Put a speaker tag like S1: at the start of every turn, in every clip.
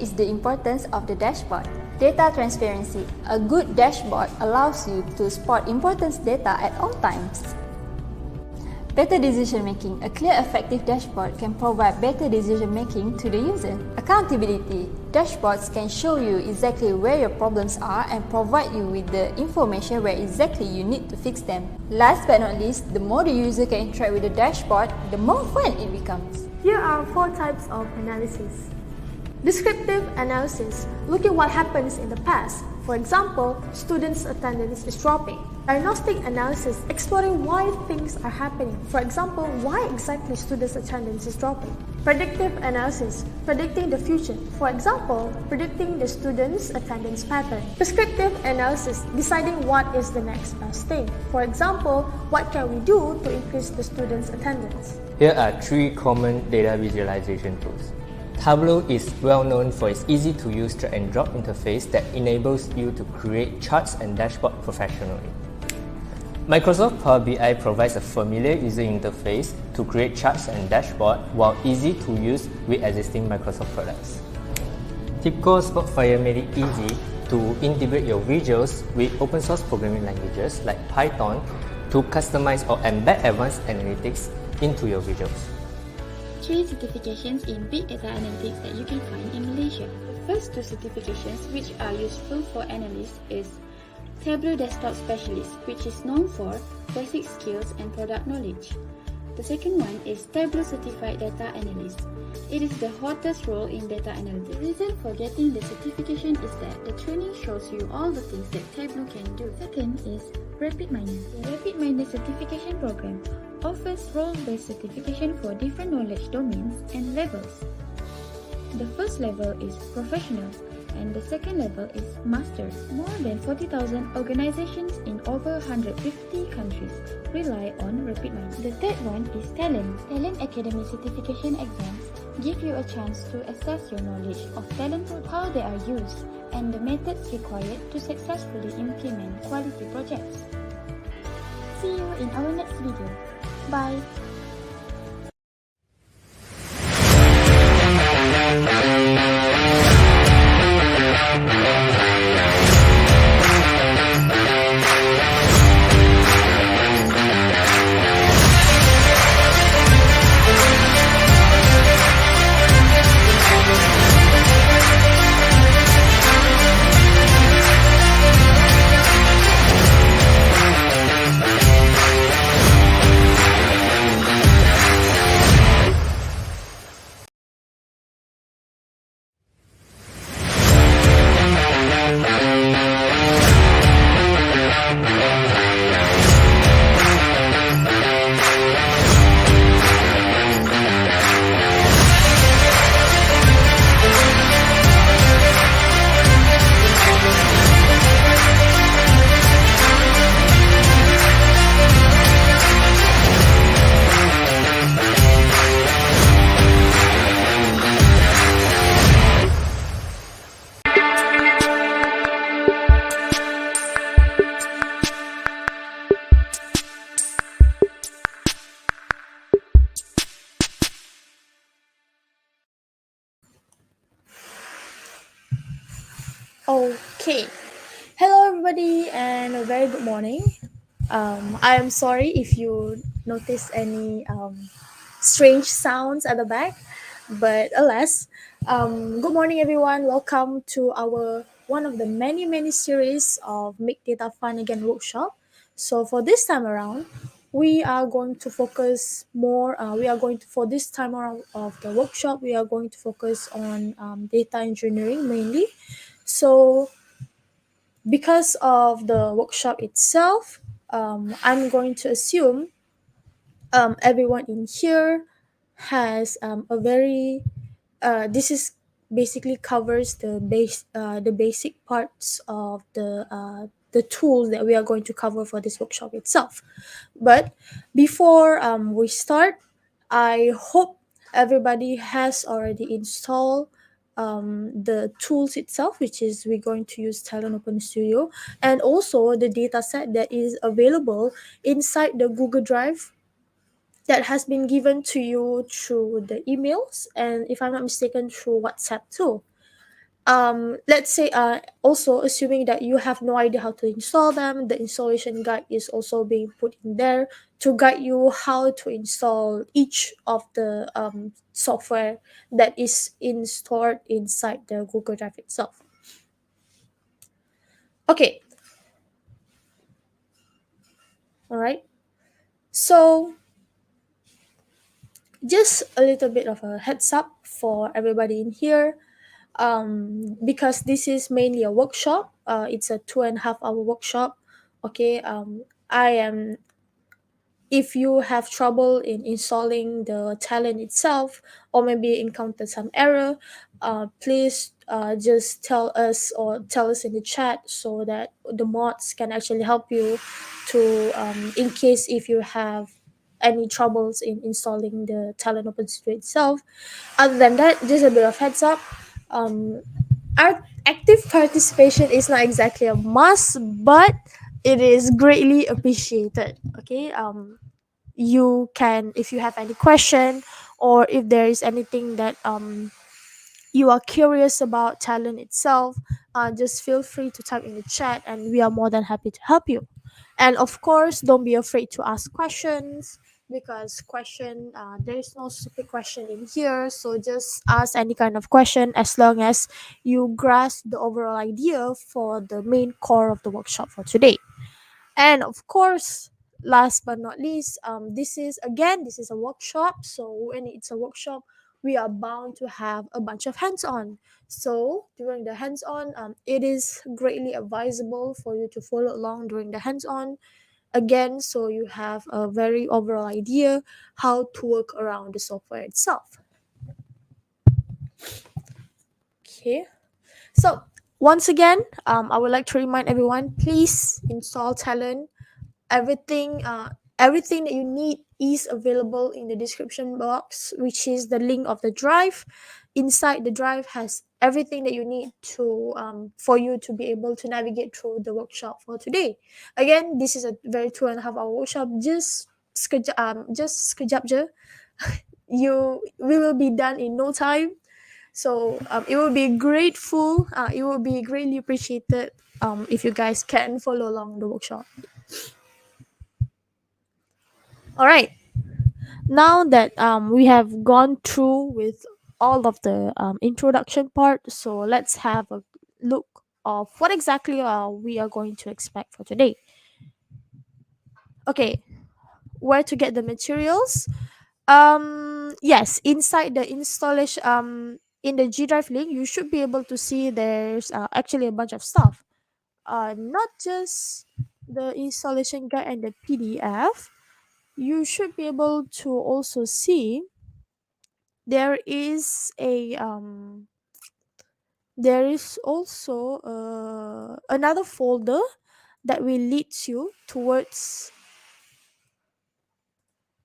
S1: is the importance of the dashboard. Data transparency. A good dashboard allows you to spot important data at all times. Better decision making. A clear, effective dashboard can provide better decision making to the user. Accountability. Dashboards can show you exactly where your problems are and provide you with the information where exactly you need to fix them. Last but not least, the more the user can interact with the dashboard, the more fun it becomes.
S2: Here are 4 types of analysis. Descriptive analysis, look at what happens in the past. For example, students' attendance is dropping. Diagnostic analysis, exploring why things are happening. For example, why exactly students' attendance is dropping. Predictive analysis, predicting the future. For example, predicting the students' attendance pattern. Prescriptive analysis, deciding what is the next best thing. For example, what can we do to increase the students' attendance?
S3: Here are 3 common data visualization tools. Tableau is well known for its easy-to-use drag-and-drop interface that enables you to create charts and dashboards professionally. Microsoft Power BI provides a familiar user interface to create charts and dashboards while easy to use with existing Microsoft products. TIBCO Spotfire made it easy to integrate your visuals with open-source programming languages like Python to customize or embed advanced analytics into your visuals.
S4: 3 certifications in Big Data Analytics that you can find in Malaysia. The first 2 certifications which are useful for analysts is Tableau Desktop Specialist, which is known for basic skills and product knowledge. The second one is Tableau Certified Data Analyst. It is the hottest role in data analytics. The reason for getting the certification is that the training shows you all the things that Tableau can do. Second is Rapid Miner. The Rapid Miner certification program offers role-based certification for different knowledge domains and levels. The first level is Professional and the second level is Master. More than 40,000 organizations in over 150 countries rely on Rapid Miner. The third one is Talend. Talend Academy certification exams give you a chance to assess your knowledge of talent, how they are used, and the methods required to successfully implement quality projects. See you in our next video. Bye!
S2: Okay, hello everybody and a very good morning. I am sorry if you notice any strange sounds at the back, but alas, good morning everyone. Welcome to our one of the many series of Make Data Fun Again workshop. So for this time around, we are going to focus more. For this time around of the workshop, we are going to focus on data engineering mainly. So because of the workshop itself, I'm going to assume everyone in here has a very this is basically covers the basic parts of the tools that we are going to cover for this workshop itself. But before we start, I hope everybody has already installed the tools itself, which is we're going to use Talend Open Studio, and also the data set that is available inside the Google Drive that has been given to you through the emails and, if I'm not mistaken, through WhatsApp too. let's say also assuming that you have no idea how to install them, the installation guide is also being put in there to guide you how to install each of the software that is stored inside the Google Drive itself. Okay, all right, so just a little bit of a heads up for everybody in here, because this is mainly a workshop. It's a 2.5 hour workshop. Okay, I am if you have trouble in installing the Talend itself, or maybe encounter some error, please just tell us or tell us in the chat so that the mods can actually help you to, in case if you have any troubles in installing the Talend Open Studio itself. Other than that, just a bit of heads up. Our active participation is not exactly a must, but it is greatly appreciated. Okay, you can, if you have any question, or if there is anything that you are curious about Talend itself, just feel free to type in the chat and we are more than happy to help you. And of course, don't be afraid to ask questions, because there is no stupid question in here, so just ask any kind of question as long as you grasp the overall idea for the main core of the workshop for today. And of course, last but not least, this is a workshop. So when it's a workshop, we are bound to have a bunch of hands-on. So during the hands-on, it is greatly advisable for you to follow along during the hands-on, again, so you have a very overall idea how to work around the software itself. Okay, so once again, I would like to remind everyone, please install Talend. Everything that you need is available in the description box, which is the link of the drive. Inside the drive has everything that you need to, for you to be able to navigate through the workshop for today. Again, this is a very 2.5 hour workshop. Just sekejap je. We will be done in no time. So it will be grateful. It will be greatly appreciated if you guys can follow along the workshop. All right. Now that we have gone through with all of the introduction part, so let's have a look of what exactly we are going to expect for today. Okay, where to get the materials? Yes, inside the installation, in the G Drive link, you should be able to see there's actually a bunch of stuff. Not just the installation guide and the PDF. You should be able to also see there is a there is also another folder that will lead you towards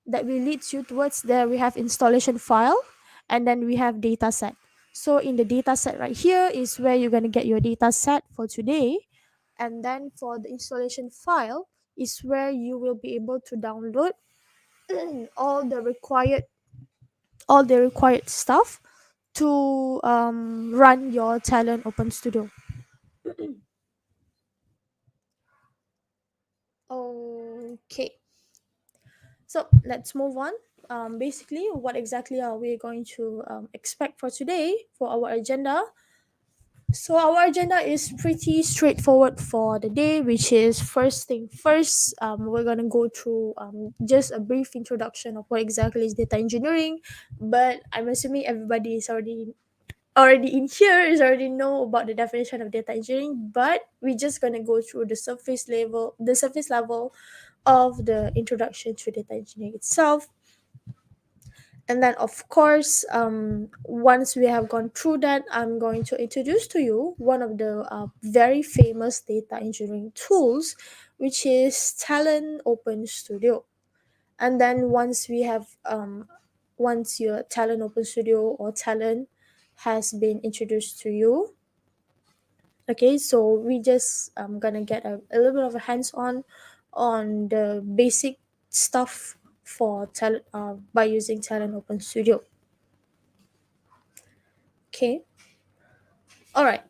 S2: there. We have installation file, and then we have data set. So in the data set right here is where you're going to get your data set for today, and then for the installation file is where you will be able to download all the required stuff to run your Talend Open Studio. Okay, so let's move on. Basically, what exactly are we going to expect for today for our agenda? So our agenda is pretty straightforward for the day, which is first thing first. We're gonna go through just a brief introduction of what exactly is data engineering, but I'm assuming everybody is already in here is already know about the definition of data engineering, but we're just gonna go through the surface level of the introduction to data engineering itself. And then of course, once we have gone through that, I'm going to introduce to you one of the very famous data engineering tools, which is Talend Open Studio. And then once your Talend Open Studio or Talend has been introduced to you, okay, so we just gonna get a little bit of a hands-on on the basic stuff for by using Talend Open Studio. Okay, All right.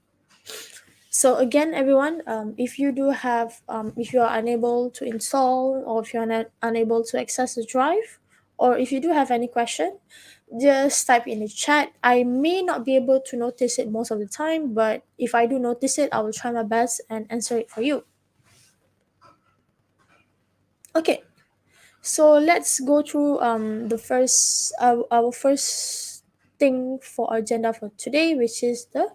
S2: So again, everyone, if you do have, if you are unable to install, or if you're unable to access the drive, or if you do have any question, just type in the chat. I may not be able to notice it most of the time, but if I do notice it, I will try my best and answer it for you. Okay, so let's go through the first our first thing for our agenda for today, which is the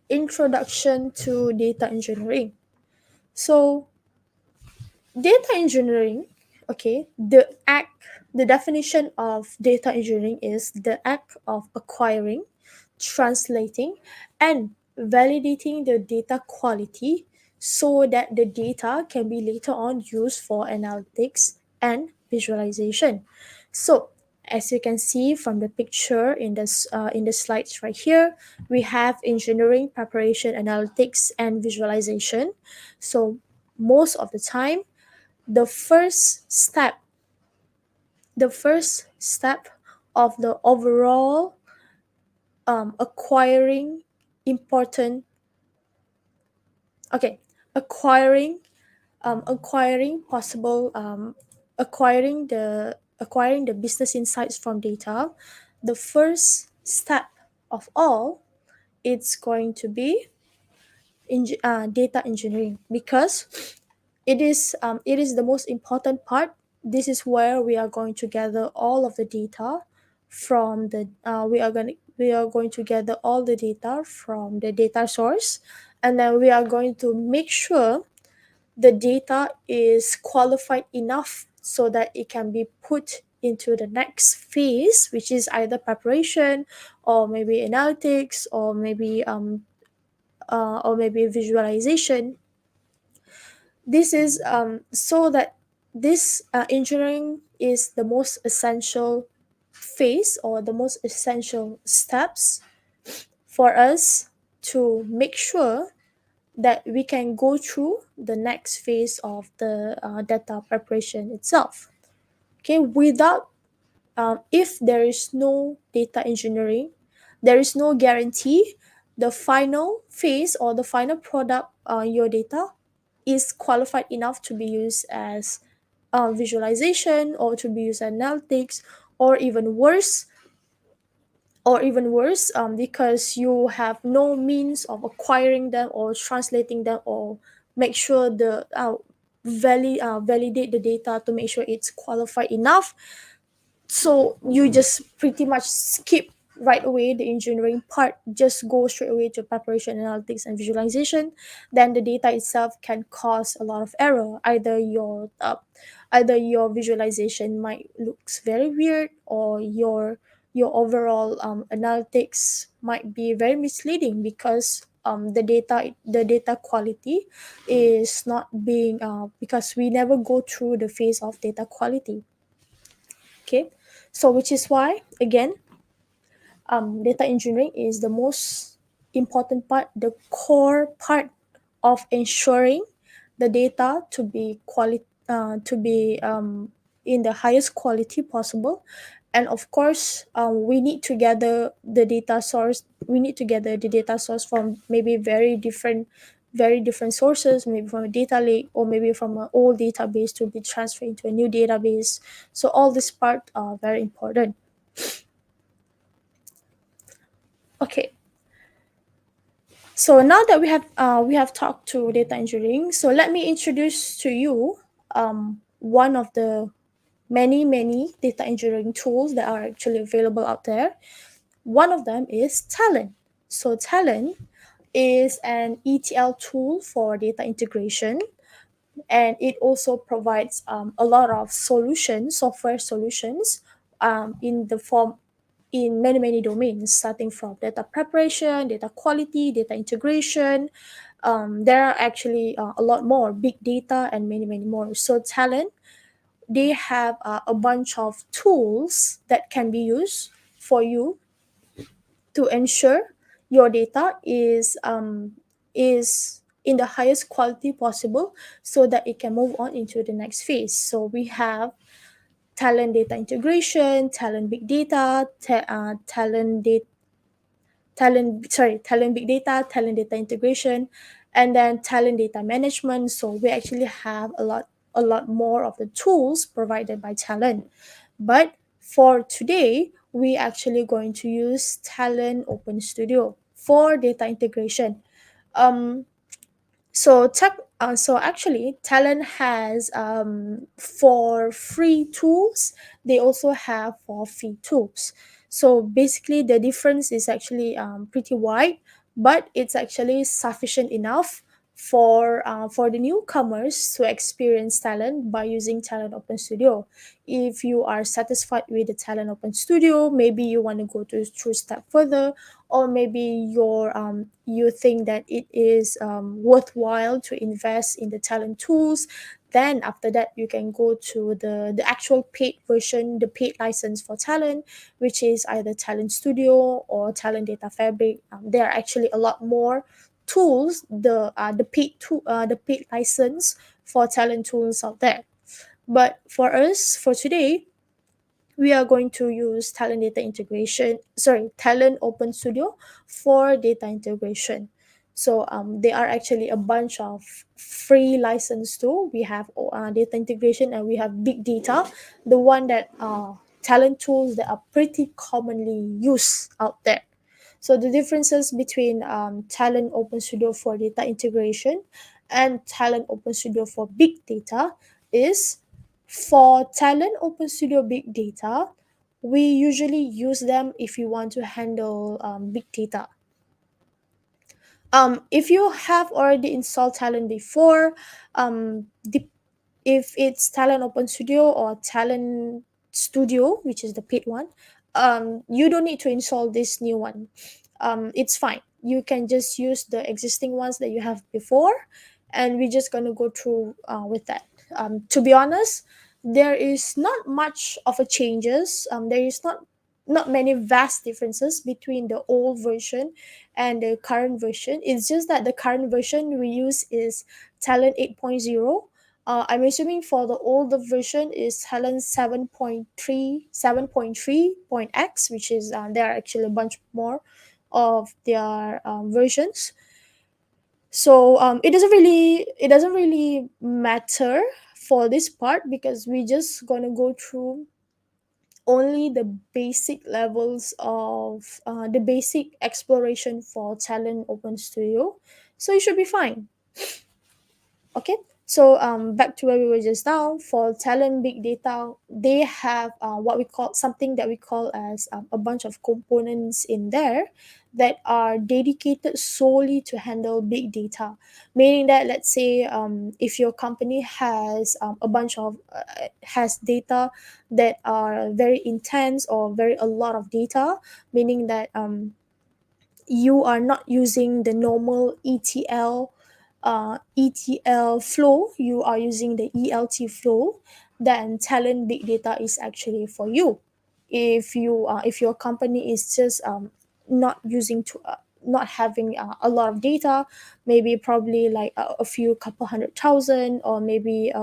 S2: introduction to data engineering. So data engineering, okay, the definition of data engineering is the act of acquiring, translating, and validating the data quality so that the data can be later on used for analytics and visualization. So as you can see from the picture in the slides right here, we have engineering, preparation, analytics, and visualization. So most of the time, the first step the first step of the overall acquiring important okay acquiring acquiring possible acquiring the business insights from data. The first step of all, it's going to be data engineering, because it is the most important part. This is where we are going to gather all of the data from the we are going to gather all the data from the data source, and then we are going to make sure the data is qualified enough so that it can be put into the next phase, which is either preparation, or maybe analytics, or maybe visualization. This is so that this engineering is the most essential phase, or the most essential steps for us to make sure that we can go through the next phase of the data preparation itself. Okay, without if there is no data engineering, there is no guarantee the final phase or the final product, your data, is qualified enough to be used as visualization, or to be used as analytics, or even worse, because you have no means of acquiring them or translating them, or make sure validate the data to make sure it's qualified enough. So you just pretty much skip right away the engineering part, just go straight away to preparation, analytics, and visualization. Then the data itself can cause a lot of error. Either your visualization might looks very weird, or your overall analytics might be very misleading, because the data quality is not being because we never go through the phase of data quality. Okay, so which is why, again, data engineering is the most important part, the core part of ensuring the data to be in the highest quality possible. And of course, we need to gather the data source. We need to gather the data source from maybe very different sources, maybe from a data lake, or maybe from an old database to be transferred into a new database. So all this part are very important. Okay, so now that we have talked to data engineering, so let me introduce to you one of the many data engineering tools that are actually available out there. One of them is Talend. So Talend is an ETL tool for data integration, and it also provides a lot of software solutions, in the form in many domains, starting from data preparation, data quality, data integration. There are actually a lot more, big data, and many more. So Talent, they have a bunch of tools that can be used for you to ensure your data is in the highest quality possible, so that it can move on into the next phase. So we have Talent data integration, Talent big data, Talent Talend Big Data, Talend Data Integration, and then Talend Data Management. So we actually have a lot more of the tools provided by Talend. But for today, we actually going to use Talend Open Studio for data integration. Um, so actually, Talent has for free tools. They also have for free tools. So basically, the difference is actually pretty wide, but it's actually sufficient enough for the newcomers to experience Talent by using Talent Open Studio. If you are satisfied with the Talent Open Studio, maybe you want to go to through step further, or maybe you think that it is worthwhile to invest in the Talent tools. Then after that, you can go to the actual paid version, the paid license for Talent, which is either Talent Studio or Talent Data Fabric. There are actually a lot more tools, the paid license for Talent tools out there. But for us, for today, we are going to use Talent Open Studio for data integration. So there are actually a bunch of free license too. We have data integration, and we have big data, the one that talent tools that are pretty commonly used out there. So the differences between Talent Open Studio for data integration and Talent Open Studio for big data is, for Talent Open Studio Big Data, we usually use them if you want to handle big data. If you have already installed Talent before, if it's Talent Open Studio or Talent Studio, which is the paid one, you don't need to install this new one. It's fine. You can just use the existing ones that you have before, and we're just gonna go through with that. To be honest, there is not much of a changes. There is not many vast differences between the old version and the current version. It's just that the current version we use is Talent 8.0. I'm assuming for the older version is Talent 7.3, 7.3.x, which is there are actually a bunch more of their versions. So it doesn't really matter for this part, because we just gonna go through only the basic levels of the basic exploration for Talent Open Studio, so you should be fine. Okay, so back to where we were just now. For Talent Big Data, they have what we call, something that we call as a bunch of components in there that are dedicated solely to handle big data. Meaning that, let's say if your company has a bunch of has data that are very intense, or very a lot of data, meaning that you are not using the normal ETL flow, you are using the ELT flow, then Talent Big Data is actually for you. If your company is just not using to not having a lot of data, maybe probably like a few couple 100,000, or maybe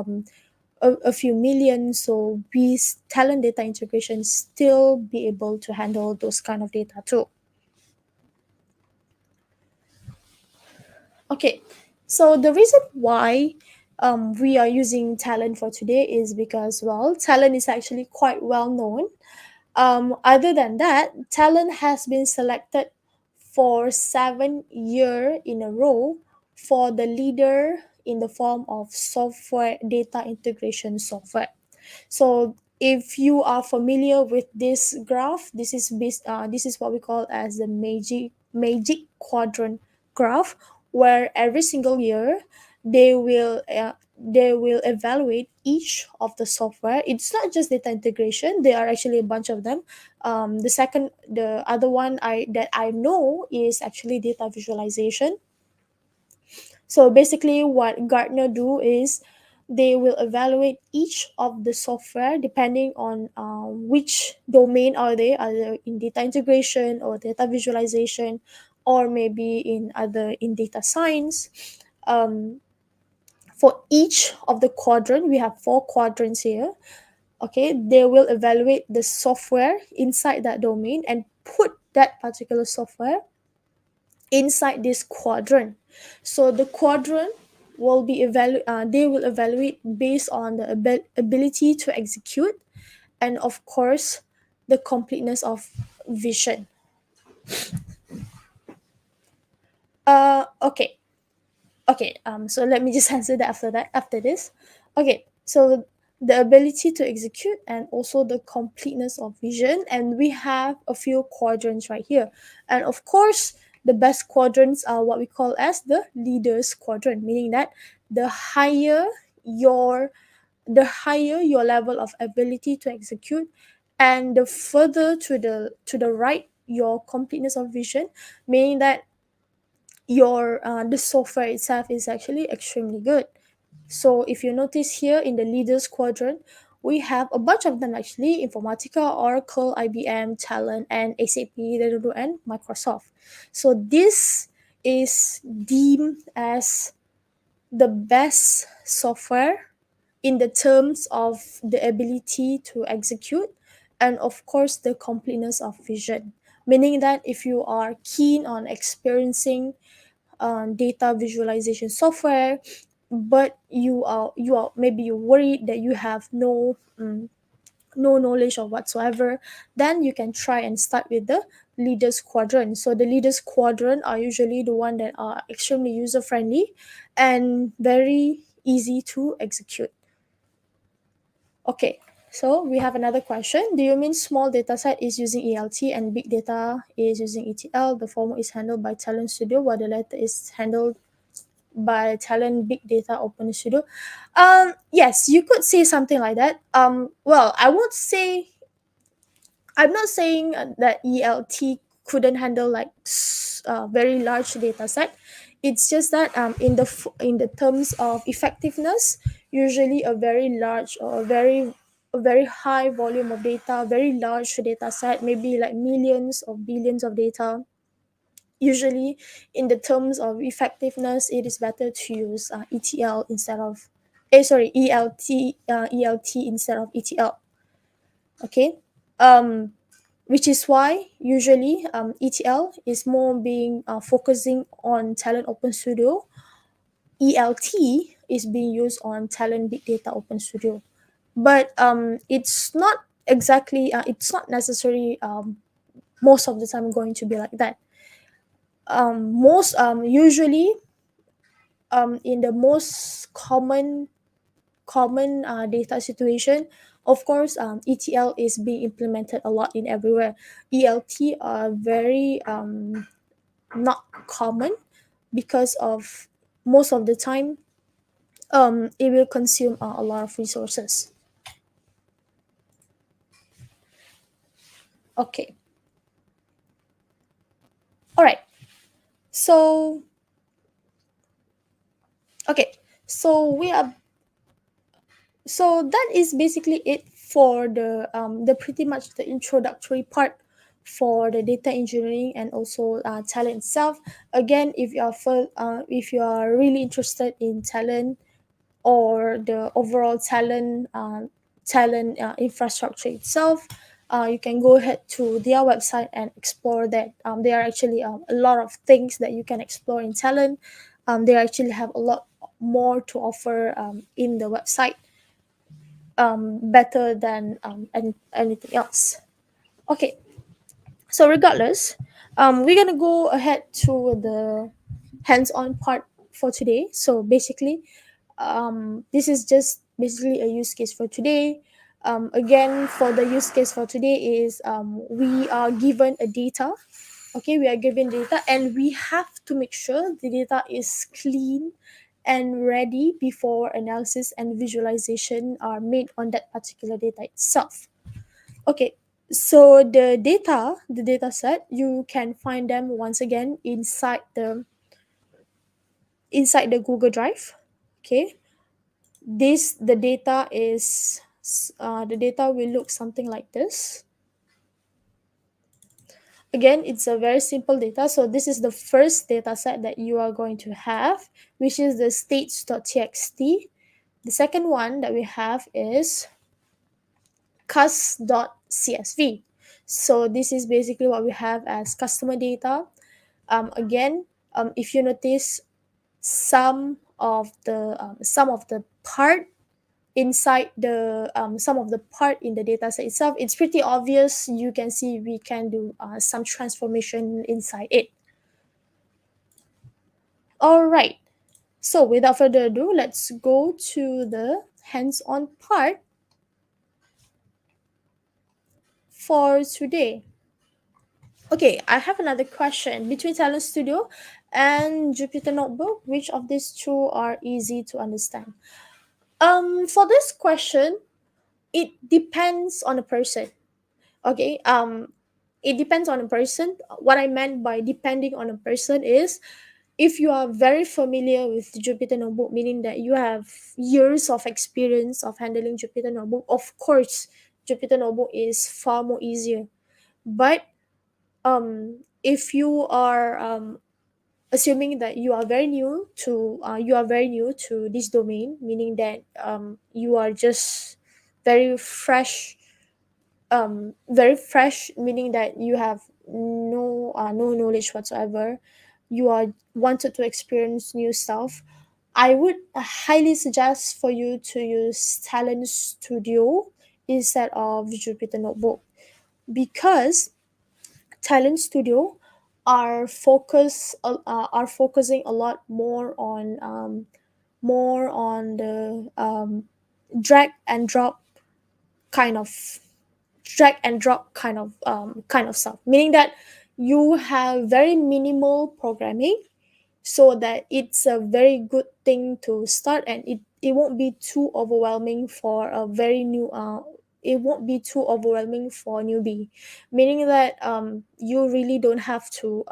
S2: a few million, so we Talent Data Integration still be able to handle those kind of data too. Okay, so the reason why we are using Talent for today is because, well, Talent is actually quite well known. Other than that, Talent has been selected for 7 year in a row for the leader in the form of software data integration software. So if you are familiar with this graph, this is what we call as the magic quadrant graph, where every single year they will evaluate each of the software. It's not just data integration; there are actually a bunch of them. The other one I know is actually data visualization. So basically, what Gartner do is they will evaluate each of the software depending on which domain are they, either in data integration or data visualization, or maybe in data science. Um, for each of the quadrant, we have 4 quadrants here. Okay, they will evaluate the software inside that domain and put that particular software inside this quadrant. So the quadrant will be they will evaluate based on the ability to execute, and of course the completeness of vision. Okay. So let me just answer that after this. Okay, so the ability to execute and also the completeness of vision, and we have a few quadrants right here. And of course the best quadrants are what we call as the leaders quadrant, meaning that the higher your level of ability to execute, and the further to the right your completeness of vision, meaning that your the software itself is actually extremely good. So if you notice here in the leaders quadrant, we have a bunch of them actually: Informatica, Oracle, IBM, Talend, and SAP, and Microsoft. So this is deemed as the best software in the terms of the ability to execute, and of course the completeness of vision, meaning that if you are keen on experiencing data visualization software, but you are maybe you're worried that you have no knowledge of whatsoever, then you can try and start with the leaders quadrant. So the leaders quadrant are usually the one that are extremely user friendly and very easy to execute. Okay, so we have another question. Do you mean small data set is using ELT and big data is using ETL? The former is handled by Talend Studio while the latter is handled by Talend Big Data Open Studio. Yes, you could say something like that. Well, I'm not saying that ELT couldn't handle like very large data set. It's just that in the terms of effectiveness, usually a very large or a very high volume of data, very large data set, maybe like millions or billions of data. Usually, in the terms of effectiveness, it is better to use ETL instead of, ELT instead of ETL. Okay, which is why usually ETL is more being focusing on Talend Open Studio. ELT is being used on Talend Big Data Open Studio, but it's not exactly it's not necessary most of the time going to be like that. Most usually in the most common data situation, of course ETL is being implemented a lot in everywhere. ELT are very not common because of most of the time it will consume a lot of resources. Okay, all right, so okay, so we are so that is basically it for the pretty much the introductory part for the data engineering and also Talend itself. Again, if you are really interested in Talend or the overall Talend infrastructure itself, you can go ahead to their website and explore that. There are actually a lot of things that you can explore in Talend. They actually have a lot more to offer in the website, better than anything else. Okay, so regardless, we're gonna go ahead to the hands-on part for today. So basically, this is just basically a use case for today. Again, for the use case for today is we are given a data. Okay, we are given data and we have to make sure the data is clean and ready before analysis and visualization are made on that particular data itself. Okay, so the data set, you can find them once again inside the Google Drive. Okay, the data is the data will look something like this. Again, it's a very simple data. So this is the first data set that you are going to have, which is the states.txt. The second one that we have is cus.csv. So this is basically what we have as customer data. Again, if you notice some of the part inside the some of the part in the data set itself, it's pretty obvious. You can see we can do some transformation inside it. All right, so without further ado, let's go to the hands-on part for today. Okay, I have another question. Between Talent Studio and Jupyter Notebook, which of these two are easy to understand? For this question, it depends on the person. Okay, it depends on a person. What I meant by depending on a person is, if you are very familiar with Jupyter Notebook, meaning that you have years of experience of handling Jupyter Notebook, of course Jupyter Notebook is far more easier. But if you are assuming that you are very new to this domain, meaning that you are just very fresh, very fresh, meaning that you have no knowledge whatsoever, you are wanted to experience new stuff, I would highly suggest for you to use Talent Studio instead of Jupyter Notebook, because Talent Studio are focusing a lot more on the drag and drop kind of kind of stuff, meaning that you have very minimal programming, so that it's a very good thing to start, and it won't be too overwhelming for a very new it won't be too overwhelming for a newbie, meaning that you really don't have to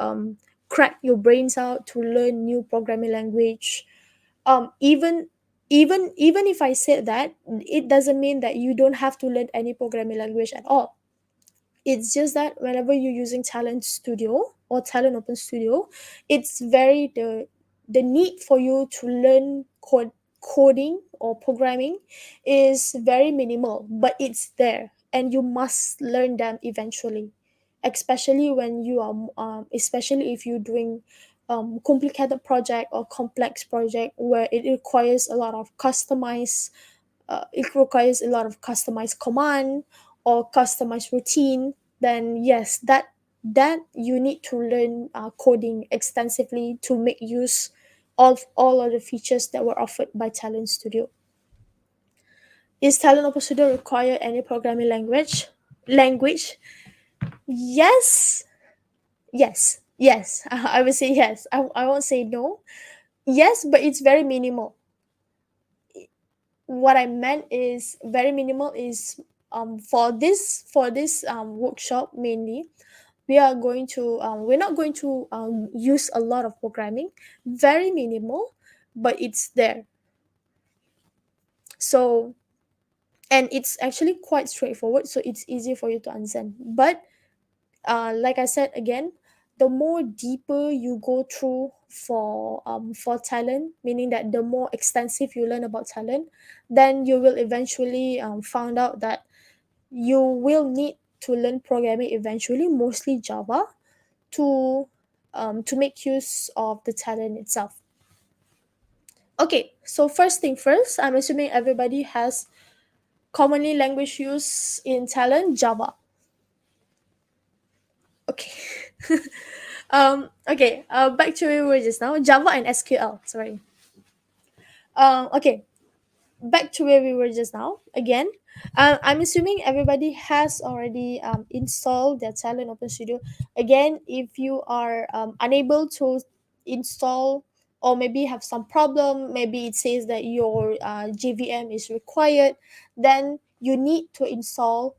S2: crack your brains out to learn new programming language. Even even if I said that, it doesn't mean that you don't have to learn any programming language at all. It's just that whenever you're using Talent Studio or Talent Open Studio, it's very the need for you to learn coding or programming is very minimal, but it's there and you must learn them eventually, especially when you are especially if you're doing complicated project or complex project where it requires a lot of customized it requires a lot of customized command or customized routine, then yes, that you need to learn coding extensively to make use of all of the features that were offered by Talent Studio. Is Talent Open Studio require any programming language? Yes, yes. I would say yes. I won't say no. Yes, but it's very minimal. What I meant is very minimal is for this workshop mainly, we're not going to use a lot of programming, very minimal, but it's there. So, and it's actually quite straightforward, so it's easy for you to understand. But like I said again, the more deeper you go through for Talent, meaning that the more extensive you learn about Talent, then you will eventually find out that you will need to learn programming eventually, mostly Java, to make use of the Talent itself. Okay, so first thing first, I'm assuming everybody has commonly language use in Talent, Java. Okay. Okay, back to where we were just now, Java and SQL, sorry. Okay, back to where we were just now again. I'm assuming everybody has already installed their Talent Open Studio. Again, if you are unable to install, or maybe have some problem, maybe it says that your JVM is required, then you need to install,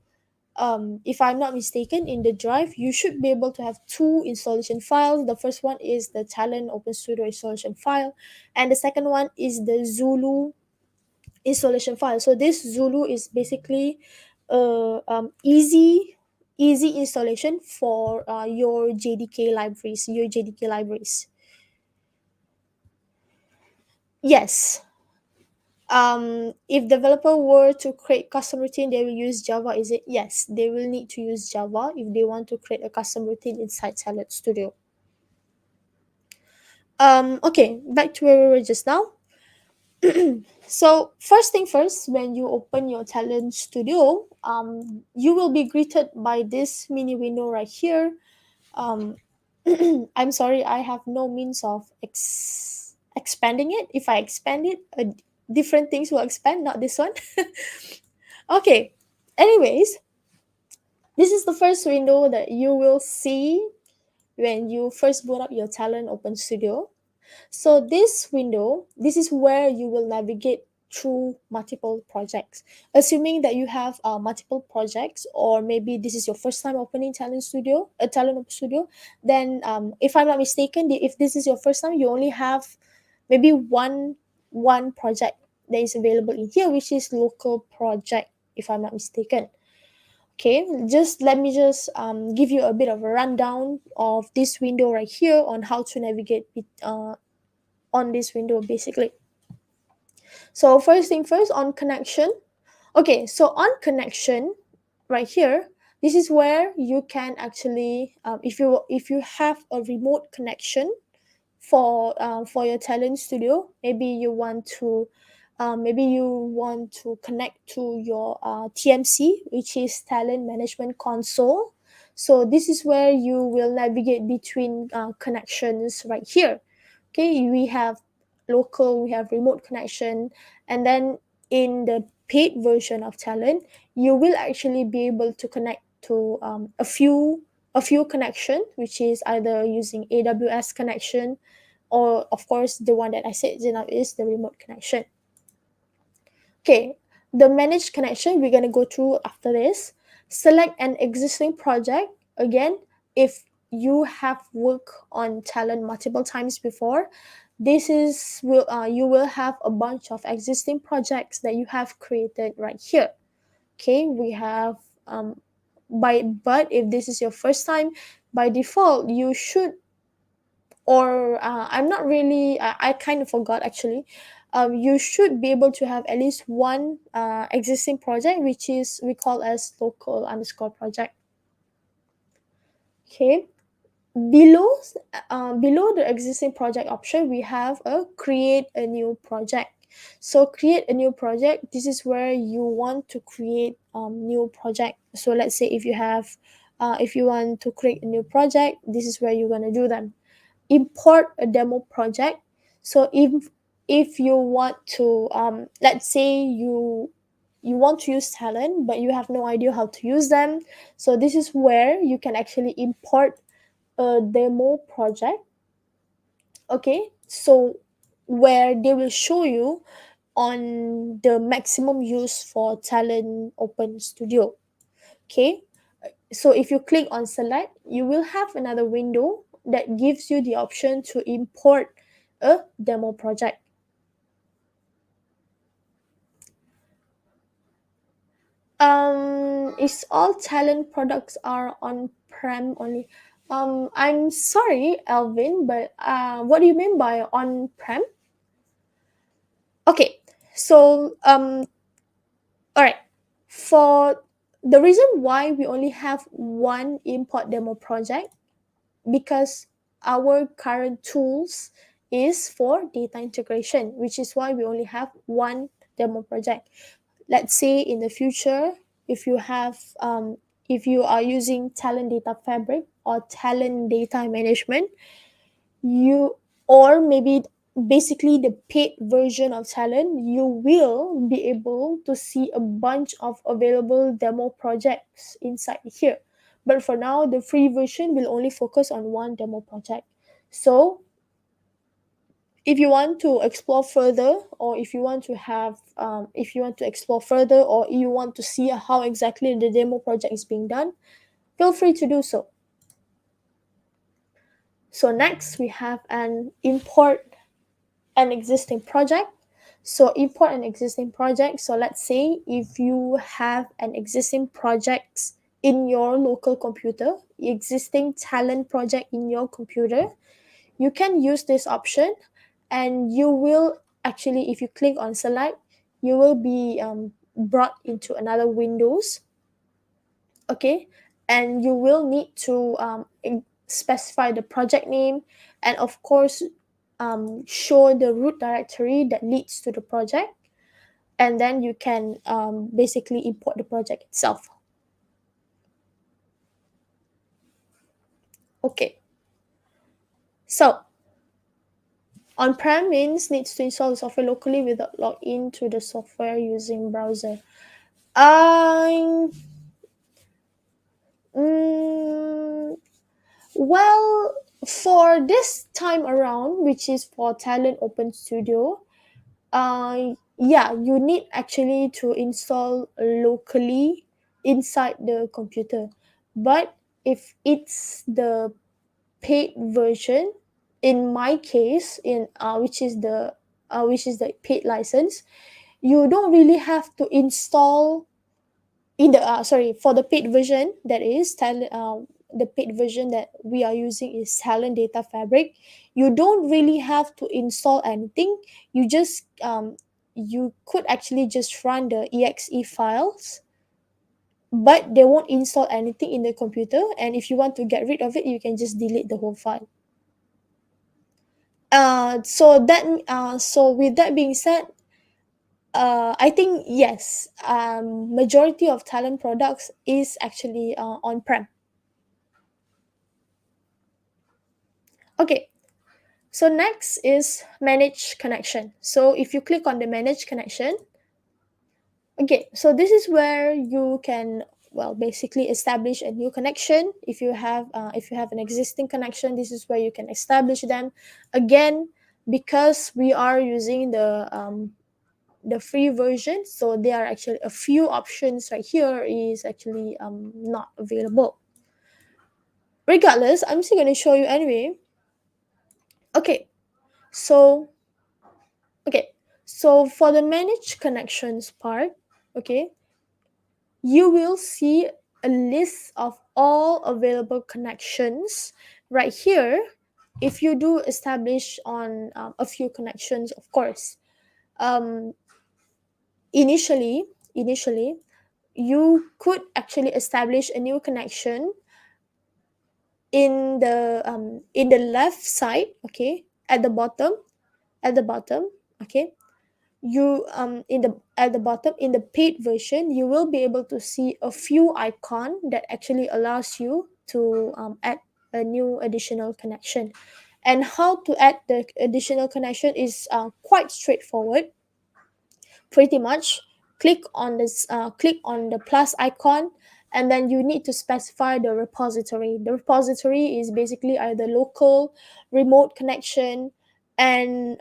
S2: if I'm not mistaken, in the drive you should be able to have two installation files. The first one is the Talent Open Studio installation file, and the second one is the Zulu installation file. So this Zulu is basically easy installation for your JDK libraries. Yes. If developer were to create custom routine, they will use Java. Is it? Yes, they will need to use Java if they want to create a custom routine inside Talent Studio. Okay, back to where we were just now. So first thing first, when you open your Talend Studio, you will be greeted by this mini window right here. Um, I'm sorry, I have no means of expanding it. If I expand it, different things will expand, not this one. Okay. Anyways, this is the first window that you will see when you first boot up your Talend Open Studio. So this window, this is where you will navigate through multiple projects. Assuming that you have multiple projects, or maybe this is your first time opening Talend Open Studio, then if I'm not mistaken, if this is your first time, you only have maybe one project that is available in here, which is local project, if I'm not mistaken. Okay, just let me just give you a bit of a rundown of this window right here on how to navigate on this window basically. So first thing first, on connection. Okay, so on connection right here, this is where you can actually if you have a remote connection for your Talend Studio, maybe you want to connect to your TMC, which is Talent Management Console. So this is where you will navigate between connections right here. Okay, we have local, we have remote connection, and then in the paid version of Talend, you will actually be able to connect to a few connection, which is either using AWS connection, or of course the one that I said just now is the remote connection. Okay, the managed connection we're going to go through after this. Select an existing project. Again, if you have worked on Talend multiple times before, you will have a bunch of existing projects that you have created right here. Okay, we have but if this is your first time, by default you should, or I'm not really, I kind of forgot actually. You should be able to have at least one existing project, which is we call as local underscore project. Okay, below the existing project option, we have a create a new project. So create a new project, this is where you want to create new project. So let's say if you want to create a new project, this is where you're going to do them. Import a demo project. So if you want to let's say you want to use Talend but you have no idea how to use them, so this is where you can actually import a demo project. Okay, so where they will show you on the maximum use for Talend Open Studio. Okay, so if you click on select, you will have another window that gives you the option to import a demo project. Is all Talend products are on-prem only? I'm sorry, Alvin, but what do you mean by on-prem? Okay, so all right, for the reason why we only have one import demo project, because our current tools is for data integration, which is why we only have one demo project. Let's say in the future, if you have if you are using Talend Data Fabric or Talend Data Management, you, or maybe basically the paid version of Talend, you will be able to see a bunch of available demo projects inside here. But for now, the free version will only focus on one demo project. So if you want to explore further, or if you want to explore further, or you want to see how exactly the demo project is being done, feel free to do so. So next we have an import an existing project. So import an existing project. So let's say if you have an existing project in your local computer, existing Talend project in your computer, you can use this option, and you will actually, if you click on select, you will be brought into another windows. Okay, and you will need to specify the project name, and of course show the root directory that leads to the project, and then you can basically import the project itself. Okay, so on-prem means needs to install the software locally without login to the software using browser. Well, for this time around, which is for Talend Open Studio, yeah, you need actually to install locally inside the computer. But if it's the paid version, in my case, in which is the paid license, you don't really have to install in the for the paid version, that is the paid version that we are using is Talend Data Fabric. You don't really have to install anything. You could actually just run the exe files, but they won't install anything in the computer, and if you want to get rid of it, you can just delete the whole file. So with that being said, I think yes, majority of Talend products is actually on-prem. Okay, so next is manage connection. So if you click on the manage connection, okay, so this is where you can, well, basically establish a new connection. If you have an existing connection, this is where you can establish them. Again, because we are using the free version, so there are actually a few options right here is actually not available. Regardless, I'm still going to show you anyway. Okay, so for the manage connections part, okay, you will see a list of all available connections right here. If you do establish on a few connections, of course, um, initially you could actually establish a new connection in the left side, okay, at the bottom, okay. You in the at the bottom in the paid version, you will be able to see a few icon that actually allows you to add a new additional connection. And how to add the additional connection is quite straightforward. Pretty much, click on the plus icon, and then you need to specify the repository. The repository is basically either local, remote connection, and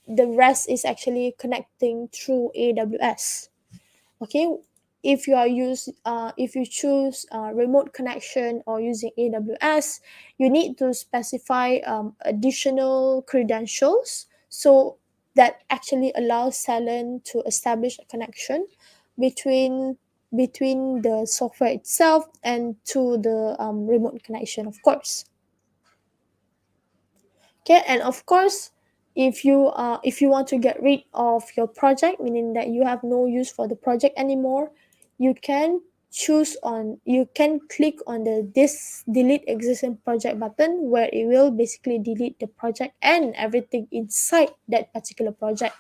S2: the rest is actually connecting through AWS. Okay, if you choose remote connection or using AWS, you need to specify additional credentials, so that actually allows Talend to establish a connection between the software itself and to the remote connection, of course. Okay, and of course, if you want to get rid of your project, meaning that you have no use for the project anymore, you can click on the this delete existing project button, where it will basically delete the project and everything inside that particular project.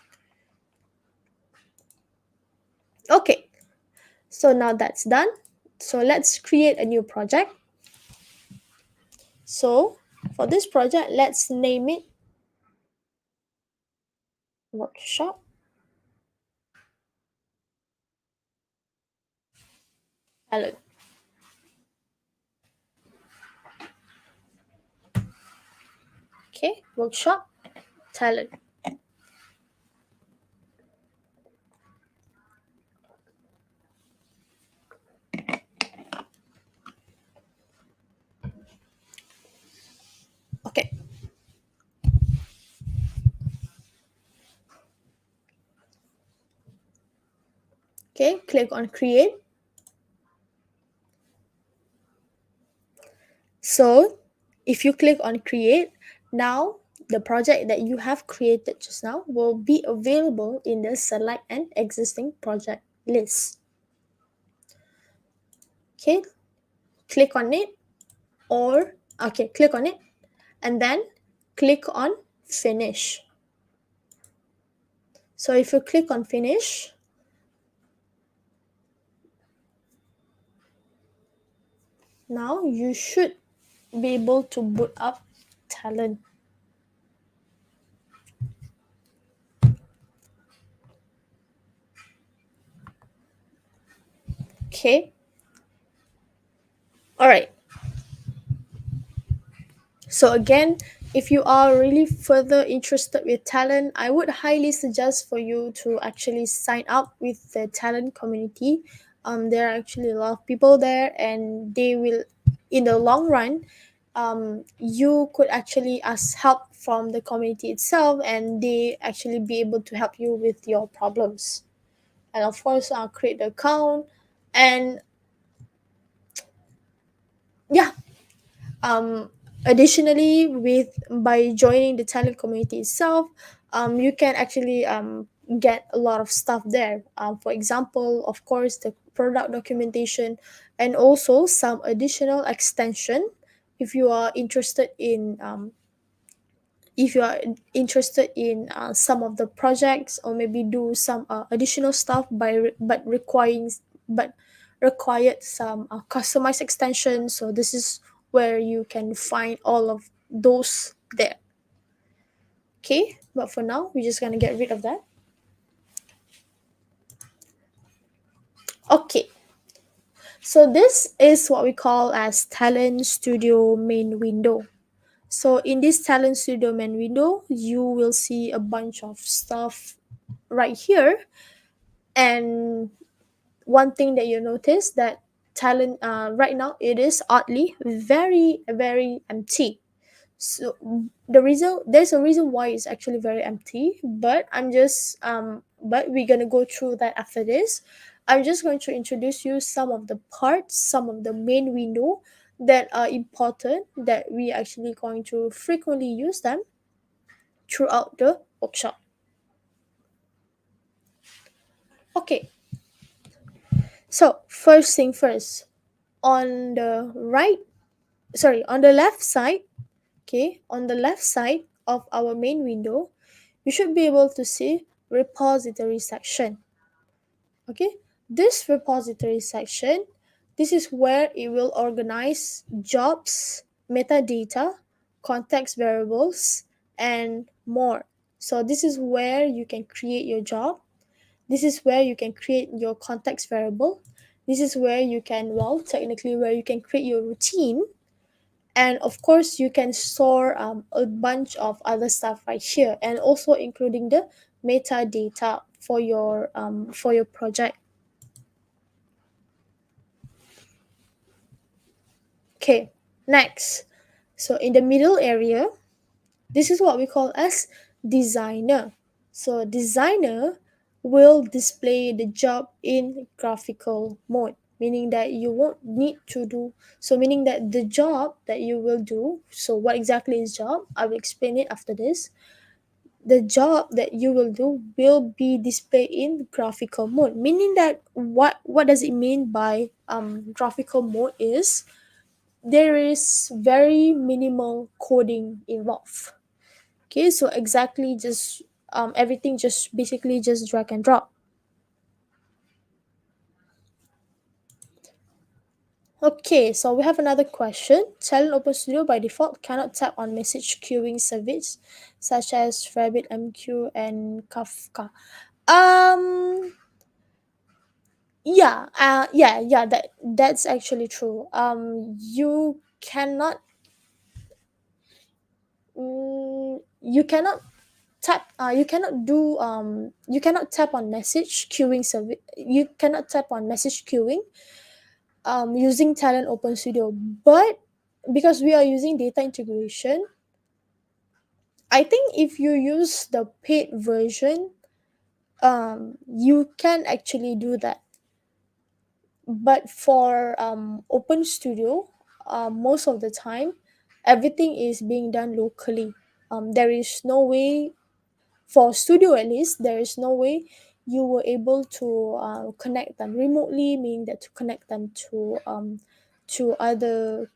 S2: Okay, so now that's done. So let's create a new project. So for this project, let's name it workshop Talend. Okay, workshop Talend. Okay. Okay, click on create. So if you click on create, now the project that you have created just now will be available in the select an existing project list. Okay, click on it, and then click on finish. So if you click on finish, now you should be able to boot up Talend. Okay. All right. So again, if you are really further interested with Talend, I would highly suggest for you to actually sign up with the Talend community. There are actually a lot of people there, and they will, in the long run, you could actually ask help from the community itself, and they actually be able to help you with your problems. And of course, create the account, and yeah, additionally, with by joining the Talend community itself, you can actually get a lot of stuff there. For example, of course, the product documentation, and also some additional extension if you are interested in some of the projects, or maybe do some additional stuff but required some customized extensions. So this is where you can find all of those there. Okay, but for now we're just gonna get rid of that. Okay, so this is what we call as Talend Studio main window. So in this Talend Studio main window, you will see a bunch of stuff right here. And one thing that you notice, that Talend right now, it is oddly very empty. So there's a reason why it's actually very empty, but but we're gonna go through that after this. I'm just going to introduce you some of the parts, some of the main window that are important, that we actually going to frequently use them throughout the workshop. Okay, so first thing first, on the on the left side, okay, on the left side of our main window, you should be able to see repository section. Okay, this repository section, this is where it will organize jobs, metadata, context variables, and more. So this is where you can create your job. This is where you can create your context variable. This is where you can, well, technically where you can create your routine. And of course, you can store a bunch of other stuff right here, and also including the metadata for your project. Okay, next. So in the middle area, this is what we call as designer. So designer will display the job in graphical mode, meaning that you won't need to do, so meaning that the job that you will do, so what exactly is job, I will explain it after this. The job that you will do will be displayed in graphical mode, meaning that what does it mean by graphical mode is there is very minimal coding involved. Okay, so exactly just everything just basically just drag and drop. Okay, so we have another question. Talend Open Studio by default cannot tap on message queuing service such as RabbitMQ and Kafka. Yeah, that's actually true. You cannot tap you cannot tap on message queuing service. You cannot tap on message queuing using Talend Open Studio, but because we are using data integration, I think if you use the paid version, you can actually do that. But for Open Studio, most of the time, everything is being done locally. There is no way, for Studio at least, there is no way you were able to connect them remotely, meaning that to connect them to other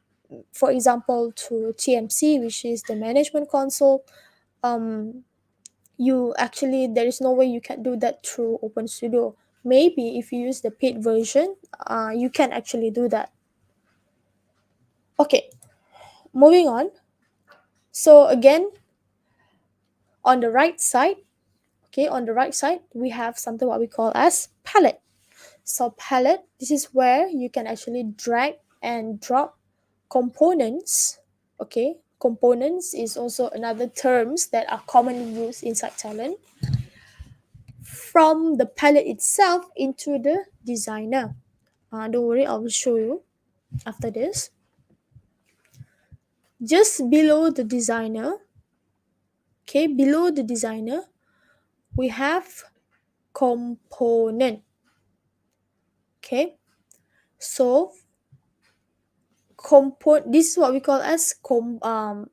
S2: for example, to TMC, which is the management console. You actually, there is no way you can do that through Open Studio. Maybe if you use the paid version, you can actually do that. Okay, moving on. So again, on the right side, okay, on the right side, we have something what we call as palette. So palette, this is where you can actually drag and drop components. Okay, components is also another terms that are commonly used inside Talend, from the palette itself into the designer. Don't worry, I will show you after this. Just below the designer, okay, below the designer, we have component. Okay, so this is what we call as well,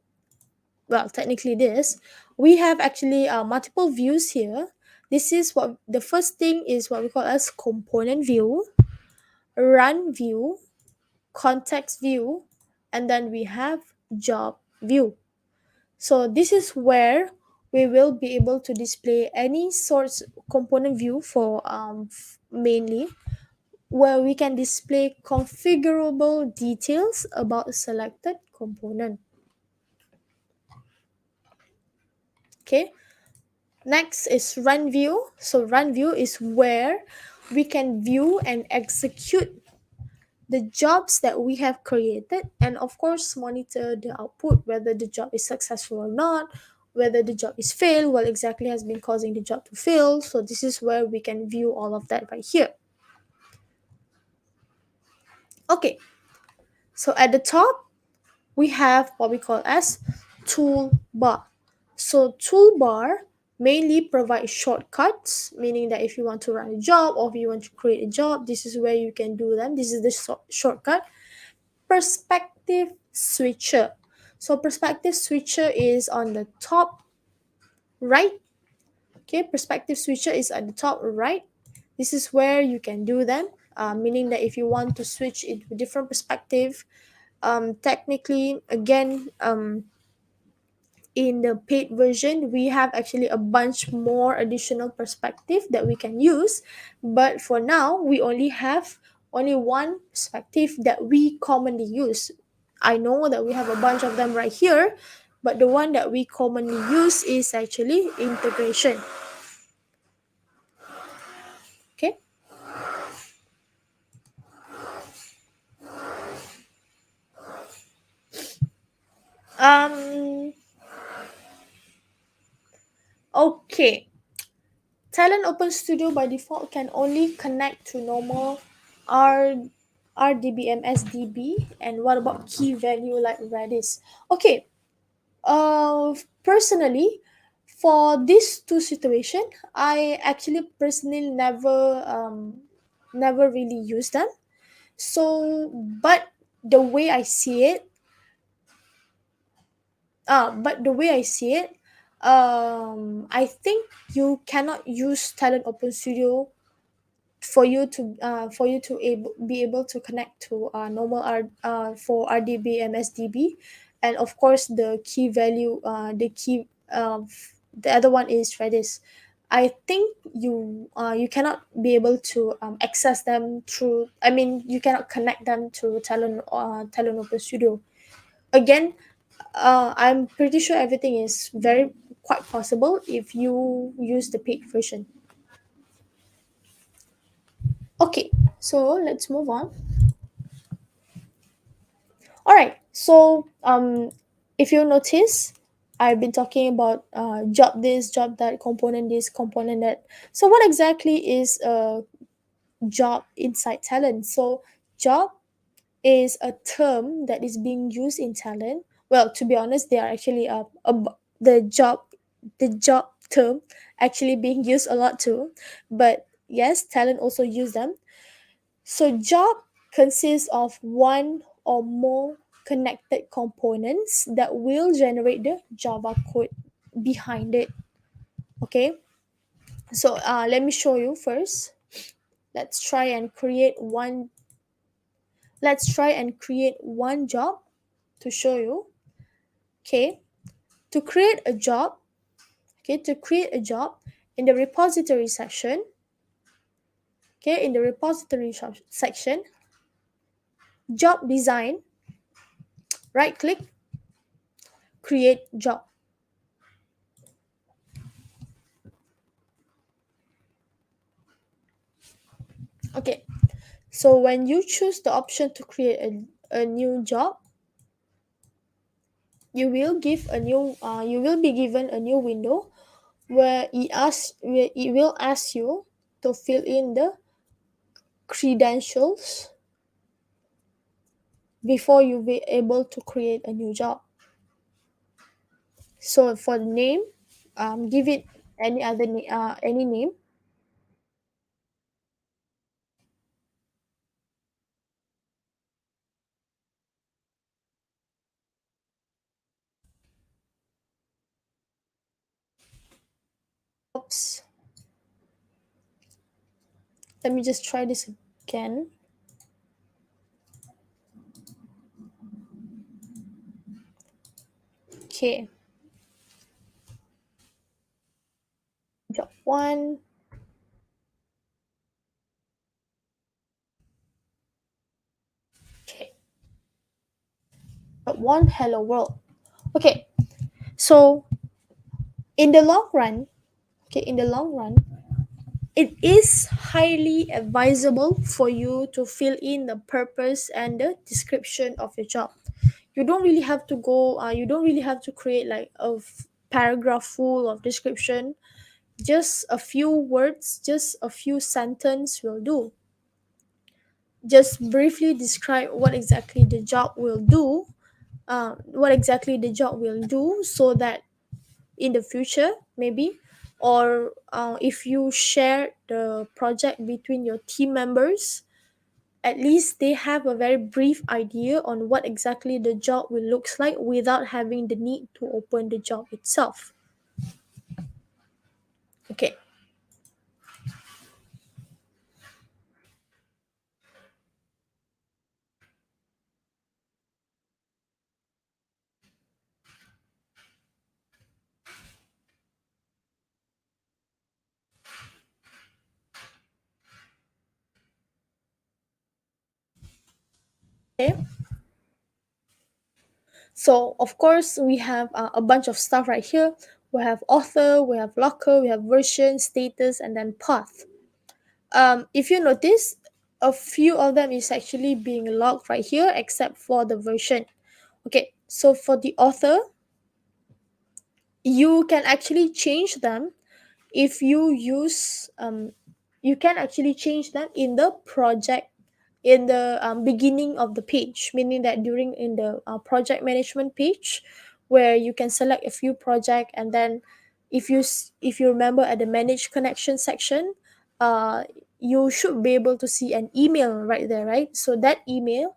S2: technically this, we have actually multiple views here. This is what the first thing is, what we call as component view, run view, context view, and then we have job view. So this is where we will be able to display any source component view for mainly, where we can display configurable details about a selected component. Okay, next is run view. So run view is where we can view and execute the jobs that we have created, and of course monitor the output, whether the job is successful or not, whether the job is failed, what exactly has been causing the job to fail. So this is where we can view all of that right here. Okay, so at the top we have what we call as toolbar. So toolbar mainly provides shortcuts, meaning that if you want to run a job or if you want to create a job, this is where you can do them. This is the shortcut. Perspective switcher. So perspective switcher is on the top right. Okay, perspective switcher is at the top right. This is where you can do them, meaning that if you want to switch into a different perspective, technically, again, in the paid version, we have actually a bunch more additional perspective that we can use, but for now we only have only one perspective that we commonly use. I know that we have a bunch of them right here, but the one that we commonly use is actually integration. Okay, um okay, Talend Open Studio by default can only connect to normal R RDBM SDB. And what about key value like Redis? Okay, personally, for these two situation, I actually personally never really use them. So, but the way I see it, I think you cannot use Talend Open Studio for you to be able to connect to normal for RDB MSDB, and of course the key value, the other one is Redis. I think you cannot be able to access them through. I mean, you cannot connect them to Talend Open Studio. Again, I'm pretty sure everything is very quite possible if you use the paid version. Okay, so let's move on. All right, so if you notice, I've been talking about job this, job that, component this, component that. So what exactly is a job inside Talend? So job is a term that is being used in Talend. Well, to be honest, they are actually the job term actually being used a lot too. But yes, Talend also use them. So job consists of one or more connected components that will generate the Java code behind it. Okay, so let me show you first. Let's try and create one. Let's try and create one job. to show you. Okay, to create a job, in the repository section, section, job design, right click, create job. Okay, so when you choose the option to create a new job, you will be given a new window where it will ask you to fill in the credentials before you be able to create a new job. So for the name, give it any name. Oops. Let me just try this again. Okay. Job one. Okay. Job one, hello world. Okay. So in the long run, it is highly advisable for you to fill in the purpose and the description of your job. You don't really have to you don't really have to create like a paragraph full of description. Just a few words, just a few sentences will do. Just briefly describe what exactly the job will do, so that in the future, maybe, or if you share the project between your team members, at least they have a very brief idea on what exactly the job will looks like without having the need to open the job itself. Okay. Okay. So of course we have a bunch of stuff right here. We have author, we have locker, we have version, status, and then path. If you notice, a few of them is actually being logged right here, except for the version. Okay, so for the author, you can actually change them if you use you can actually change them in the project, in the beginning of the page, meaning that during in the project management page, where you can select a few project, and then if you remember at the manage connection section, uh, you should be able to see an email right there, right? So that email,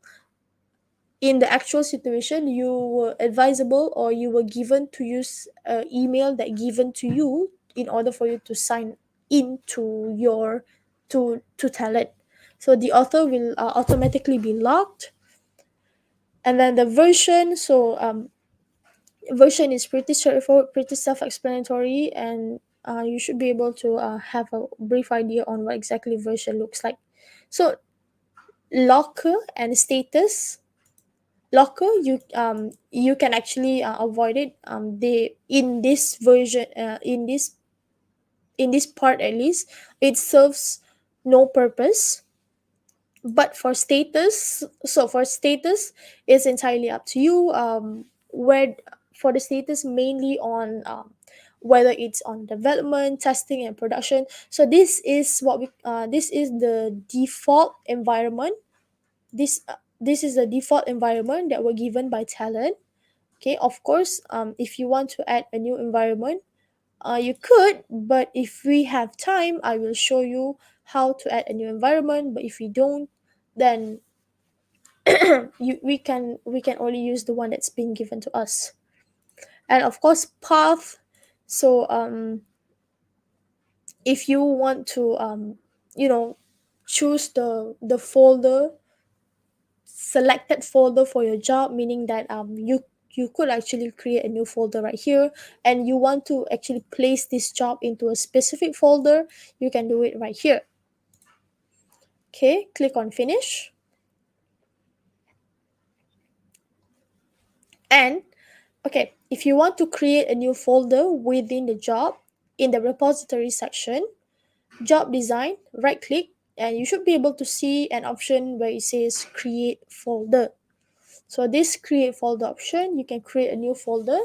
S2: in the actual situation, you were advisable, or you were given to use email that given to you in order for you to sign into your to Talend. So the author will automatically be logged. And then the version, version is pretty straightforward, pretty self-explanatory, and you should be able to have a brief idea on what exactly version looks like. So locker and status, locker, you can actually avoid it. They in this version, in this part at least, it serves no purpose. But for status, it's entirely up to you. Where For the status, mainly on whether it's on development, testing, and production. So this is the default environment. This is the default environment that were given by Talend. Okay, of course, if you want to add a new environment, you could, but if we have time, I will show you how to add a new environment. But if we don't, then we can only use the one that's being given to us. And of course, path. So if you want to you know choose the folder selected folder for your job, meaning that you could actually create a new folder right here, and you want to actually place this job into a specific folder, you can do it right here. Okay, click on finish. And okay, if you want to create a new folder within the job, in the repository section, job design, right click, and you should be able to see an option where it says create folder. So this create folder option, you can create a new folder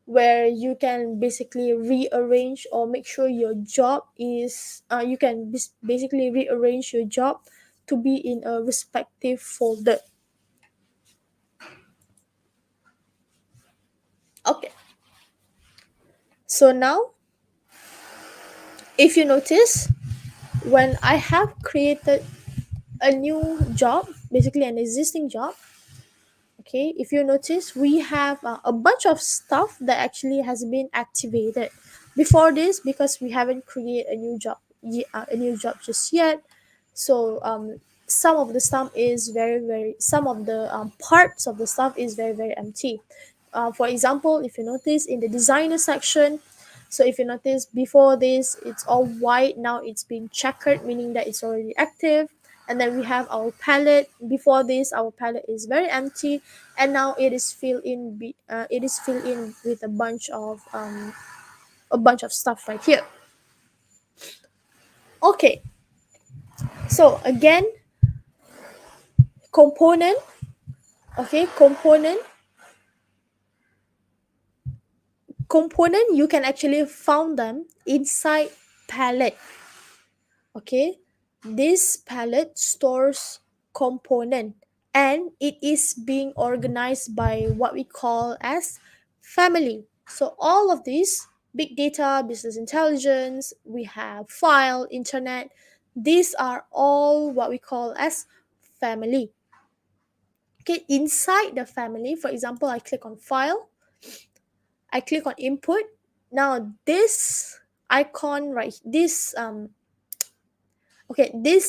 S2: where you can basically rearrange or make sure your job is you can basically rearrange your job to be in a respective folder. Okay, so now if you notice, when I have created a new job, basically an existing job, okay, if you notice, we have a bunch of stuff that actually has been activated before this, because we haven't created a new job just yet. So some of the stuff is very some of the parts of the stuff is very empty. For example, if you notice in the designer section, so if you notice before this it's all white, now it's been checkered, meaning that it's already active. And then we have our palette. Before this, our palette is very empty, and now it is filled in. It is filled in with a bunch of stuff right here. Okay, so again, component. Okay, component. You can actually found them inside palette. Okay, this palette stores component, and it is being organized by what we call as family. So all of these, big data, business intelligence, we have file, internet, these are all what we call as family. Okay, inside the family, for example, I click on file, I click on input. Now this icon right, this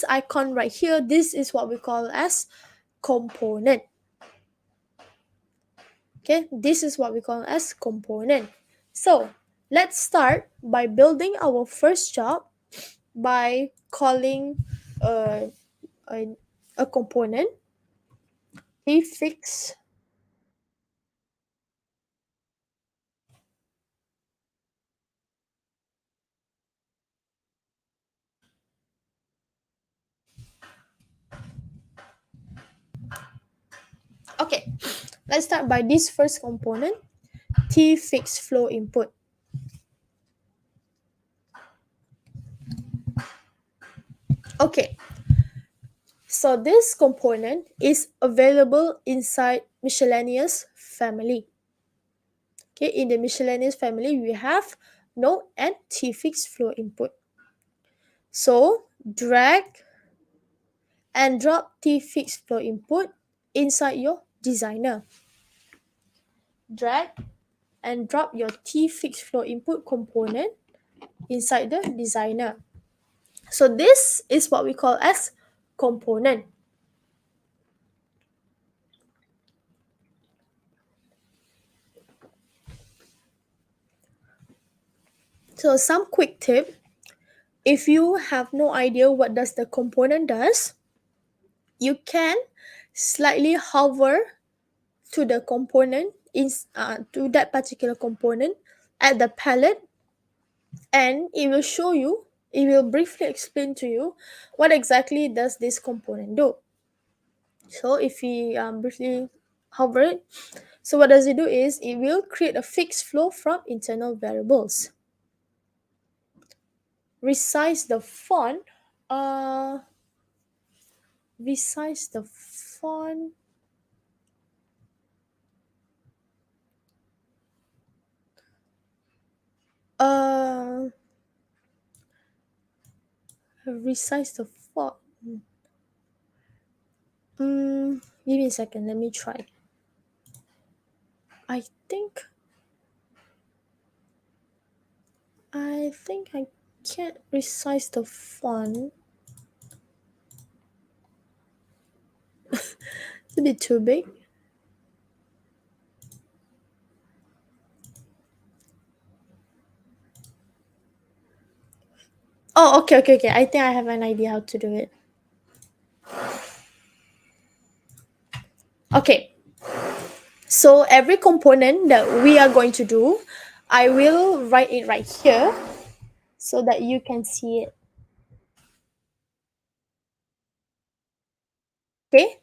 S2: icon right here, this is what we call as component. Okay, this is what we call as component. So let's start by building our first job by calling a, a, a component prefix. Okay, let's start by this first component, t fixed flow input. Okay, so this component is available inside miscellaneous family. Okay, in the miscellaneous family, we have node and t fixed flow input. So drag and drop t fixed flow input inside your designer. Drag and drop your t fixed flow input component inside the designer. So this is what we call as component. So some quick tip, if you have no idea what does the component does, you can slightly hover to the component to that particular component at the palette, and it will show you, it will briefly explain to you what exactly does this component do. So if we briefly hover it, so what does it do is it will create a fixed flow from internal variables. Resize the font. Resize the font. Uh, Resize the font. Give me a second. Let me try. I think I can't resize the font. It's a bit too big. Oh, okay, okay, okay. I think I have an idea how to do it. Okay, so every component that we are going to do, I will write it right here so that you can see it. Okay,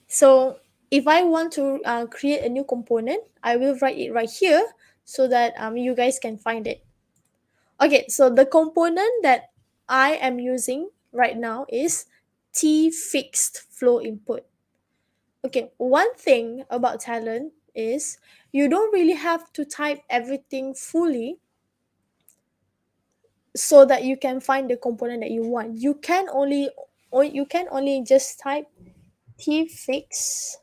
S2: so if I want to create a new component, I will write it right here so that you guys can find it. Okay, so the component that I am using right now is T fixed flow input. Okay, one thing about Talend is you don't really have to type everything fully so that you can find the component that you want. You can only just type T fix.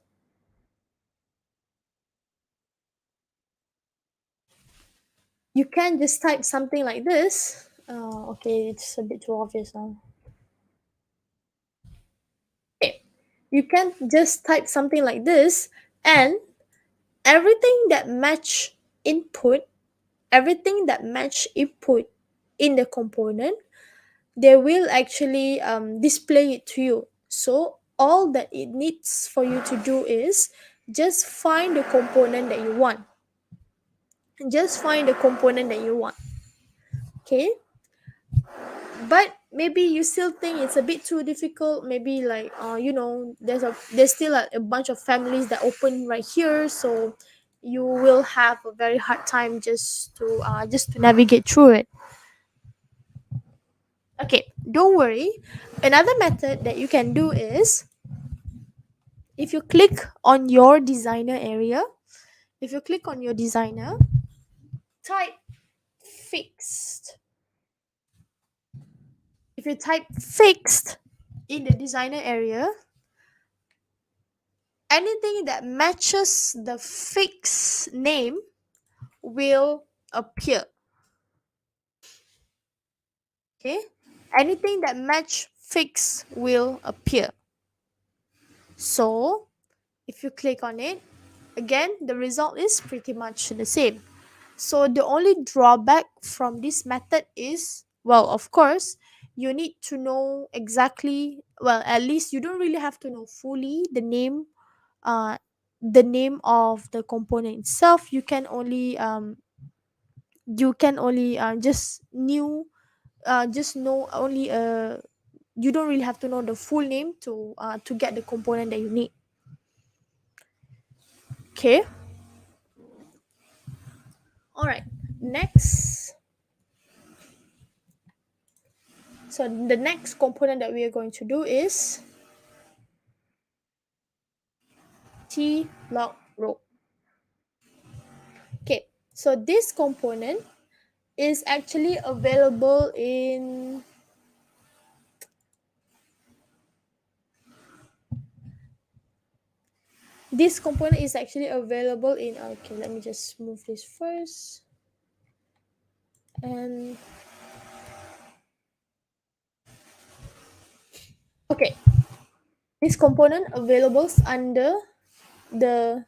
S2: You can just type something like this. Okay, it's a bit too obvious now. Okay, you can just type something like this, and everything that match input, everything that match input in the component, they will actually display it to you. So all that it needs for you to do is just find the component that you want. Just find the component that you want. Okay, but maybe you still think it's a bit too difficult. Maybe like there's still a bunch of families that open right here, so you will have a very hard time just to navigate through it. Okay, don't worry. Another method that you can do is, if you click on your designer area, if you click on your designer, type fixed. If you type fixed in the designer area, anything that matches the fixed name will appear. Okay, anything that match fix will appear. So if you click on it, again the result is pretty much the same. So the only drawback from this method is, well, of course, you need to know exactly, well, at least you don't really have to know fully uh the name of the component itself. You can only just know only you don't really have to know the full name to get the component that you need. Okay, all right, next. So the next component that we are going to do is T log row. Okay, so this component is actually available in okay, let me just move this first. And okay, this component available the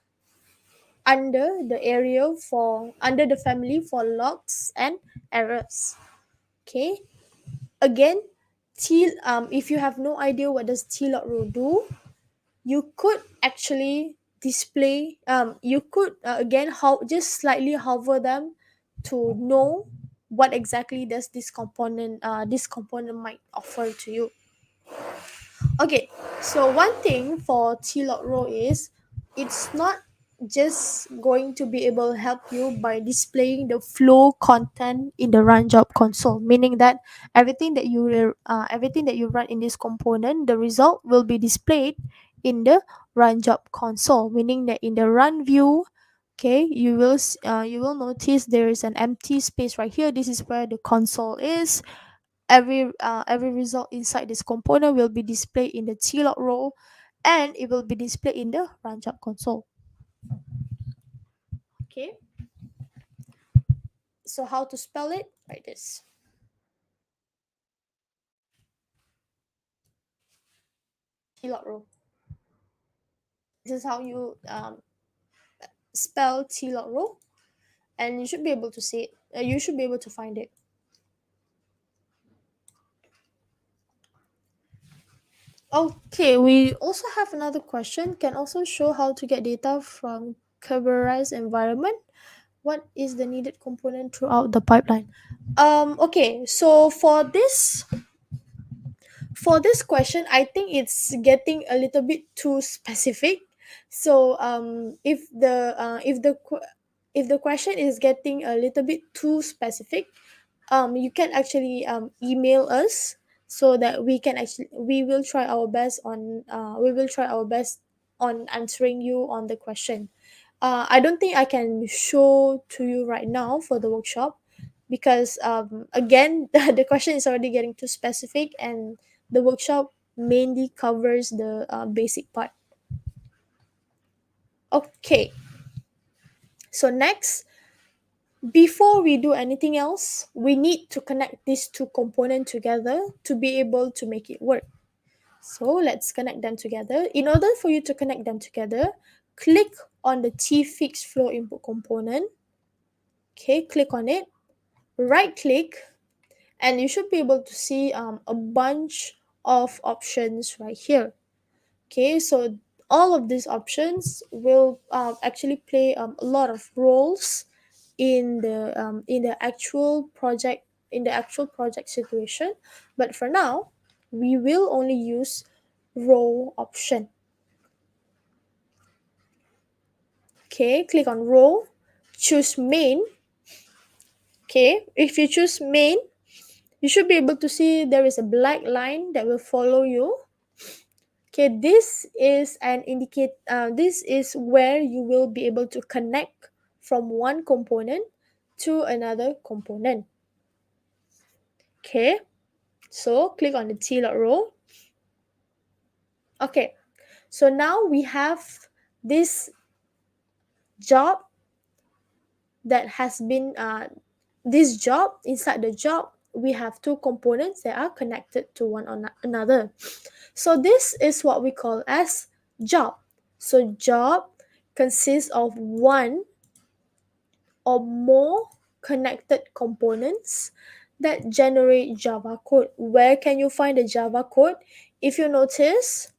S2: the area for under the family for logs and errors. Okay, again, if you have no idea what does tlog row do, you could actually display you could again how just slightly hover them to know what exactly does this component might offer to you. Okay, so one thing for tlog row is it's not just going to be able to help you by displaying the flow content in the run job console, meaning that everything that you run in this component, the result will be displayed in the run job console, meaning that in the run view, okay, you will notice there is an empty space right here. This is where the console is. Every result inside this component will be displayed in the tlog row, and it will be displayed in the run job console. Okay, so how to spell it? Like this: tlog row. This is how you spell T-row, and you should be able to see it. You should be able to find it. Okay, we also have another question. Can also show how to get data from Kubernetes environment. What is the needed component throughout the pipeline? Okay, so for this question, I think it's getting a little bit too specific. So if the question is getting a little bit too specific, you can actually email us, so that we will try our best on answering you on the question. I don't think I can show to you right now for the workshop, because again, the question is already getting too specific, and the workshop mainly covers the basic part. Okay, so next, before we do anything else, we need to connect these two components together to be able to make it work. So let's connect them together. In order for you to connect them together, click on the T fixed flow input component. Okay, click on it, right click, and you should be able to see a bunch of options right here. Okay, so all of these options will actually play a lot of roles in the actual project situation. But for now, we will only use row option. Okay, click on row, choose main. Okay, if you choose main, you should be able to see there is a black line that will follow you. Okay, this is this is where you will be able to connect from one component to another component. Okay, so click on the T-row. Okay, so now we have this job that has been this job. Inside the job, we have two components that are connected to another. So this is what we call as job. So job consists of one or more connected components that generate Java code. Where can you find the Java code? If you notice,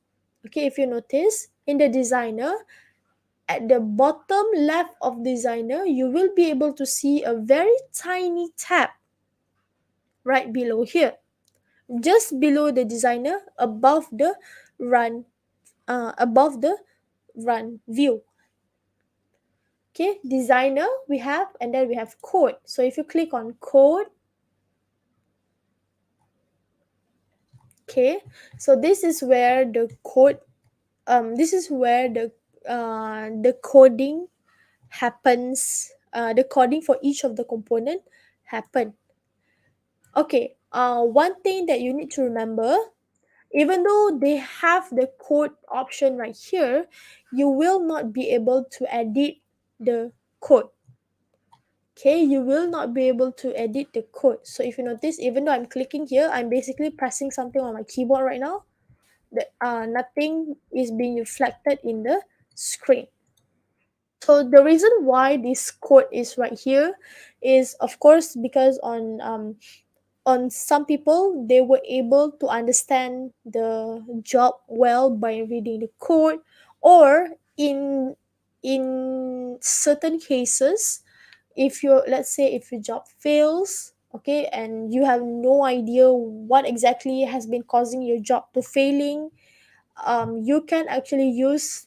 S2: in the designer, at the bottom left of designer, you will be able to see a very tiny tab right below here, just below the designer, above the run view. Okay, designer we have, and then we have code. So if you click on code, okay, so this is where the code this is where the coding happens. The coding for each of the component happen. Okay, one thing that you need to remember, even though they have the code option right here, you will not be able to edit the code. Okay, you will not be able to edit the code. So if you notice, even though I'm clicking here, I'm basically pressing something on my keyboard right now. Nothing is being reflected in the screen. So the reason why this code is right here is, of course, because on some people, they were able to understand the job well by reading the code, or in certain cases, if your let's say if your job fails, okay, and you have no idea what exactly has been causing your job to failing, you can actually use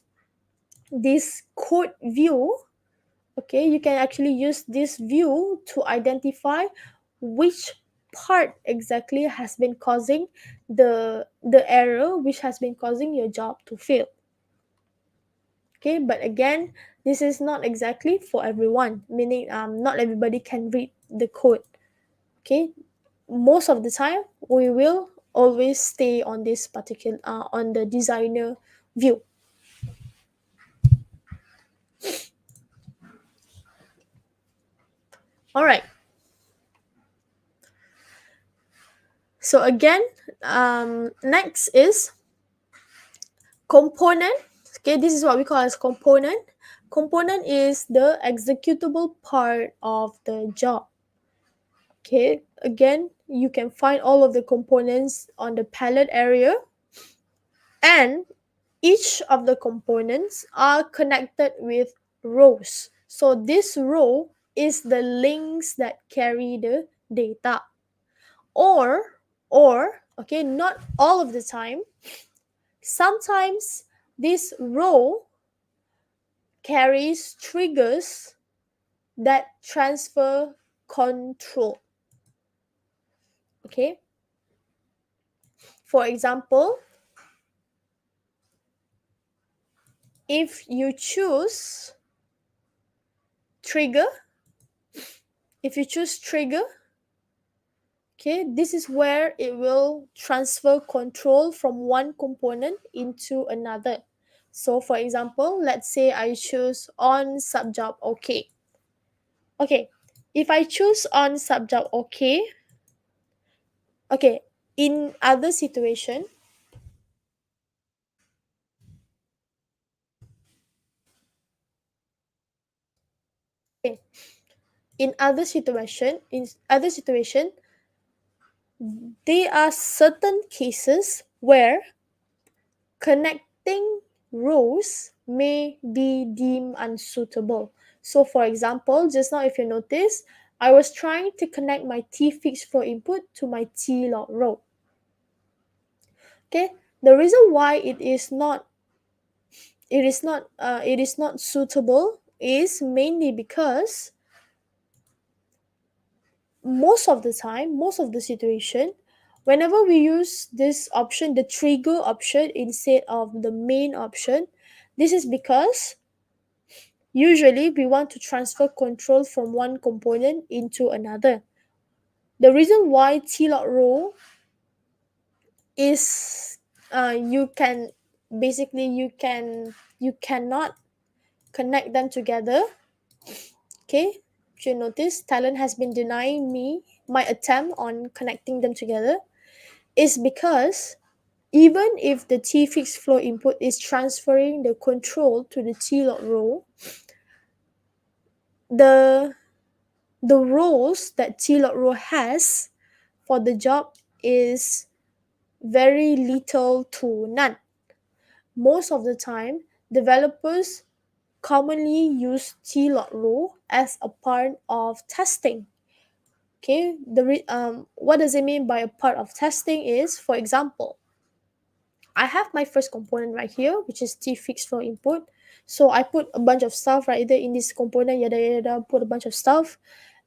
S2: this code view. Okay, you can actually use this view to identify which part exactly has been causing the error, which has been causing your job to fail. Okay, but again, this is not exactly for everyone, meaning not everybody can read the code. Okay, most of the time we will always stay on this particular on the designer view. All right, so again, next is component Okay, this is what we call as component. Component is the executable part of the job. Okay, again, you can find all of the components on the palette area, and each of the components are connected with rows. So this row is the links that carry the data. Or okay, not all of the time. Sometimes this row carries triggers that transfer control. Okay, for example, if you choose trigger, okay, this is where it will transfer control from one component into another. So for example, let's say I choose on subjob okay. Okay, if I choose on subjob okay, okay, in other situation, okay, in other situation, there are certain cases where connecting rows may be deemed unsuitable. So for example, just now if you notice, I was trying to connect my T fixed flow input to my T log row. Okay, the reason why it is not suitable is mainly because most of the situation, whenever we use this option, the trigger option instead of the main option, this is because usually we want to transfer control from one component into another. The reason why T-log row is you can basically you cannot connect them together. Okay, if you notice, Talend has been denying me my attempt on connecting them together, is because even if the T fixed flow input is transferring the control to the T log row, the roles that T log row has for the job is very little to none. Most of the time, developers commonly use T log row as a part of testing. Okay, what does it mean by a part of testing is, for example, I have my first component right here, which is T fixed flow input. So I put a bunch of stuff right there in this component, yada yada, put a bunch of stuff,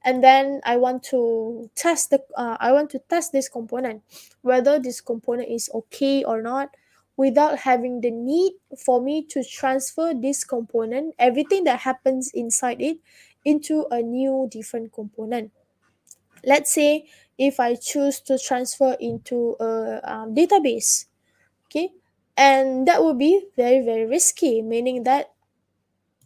S2: and then I want to test this component, whether this component is okay or not, without having the need for me to transfer this component, everything that happens inside it, into a new different component. Let's say if I choose to transfer into a database, okay, and that would be very very risky, meaning that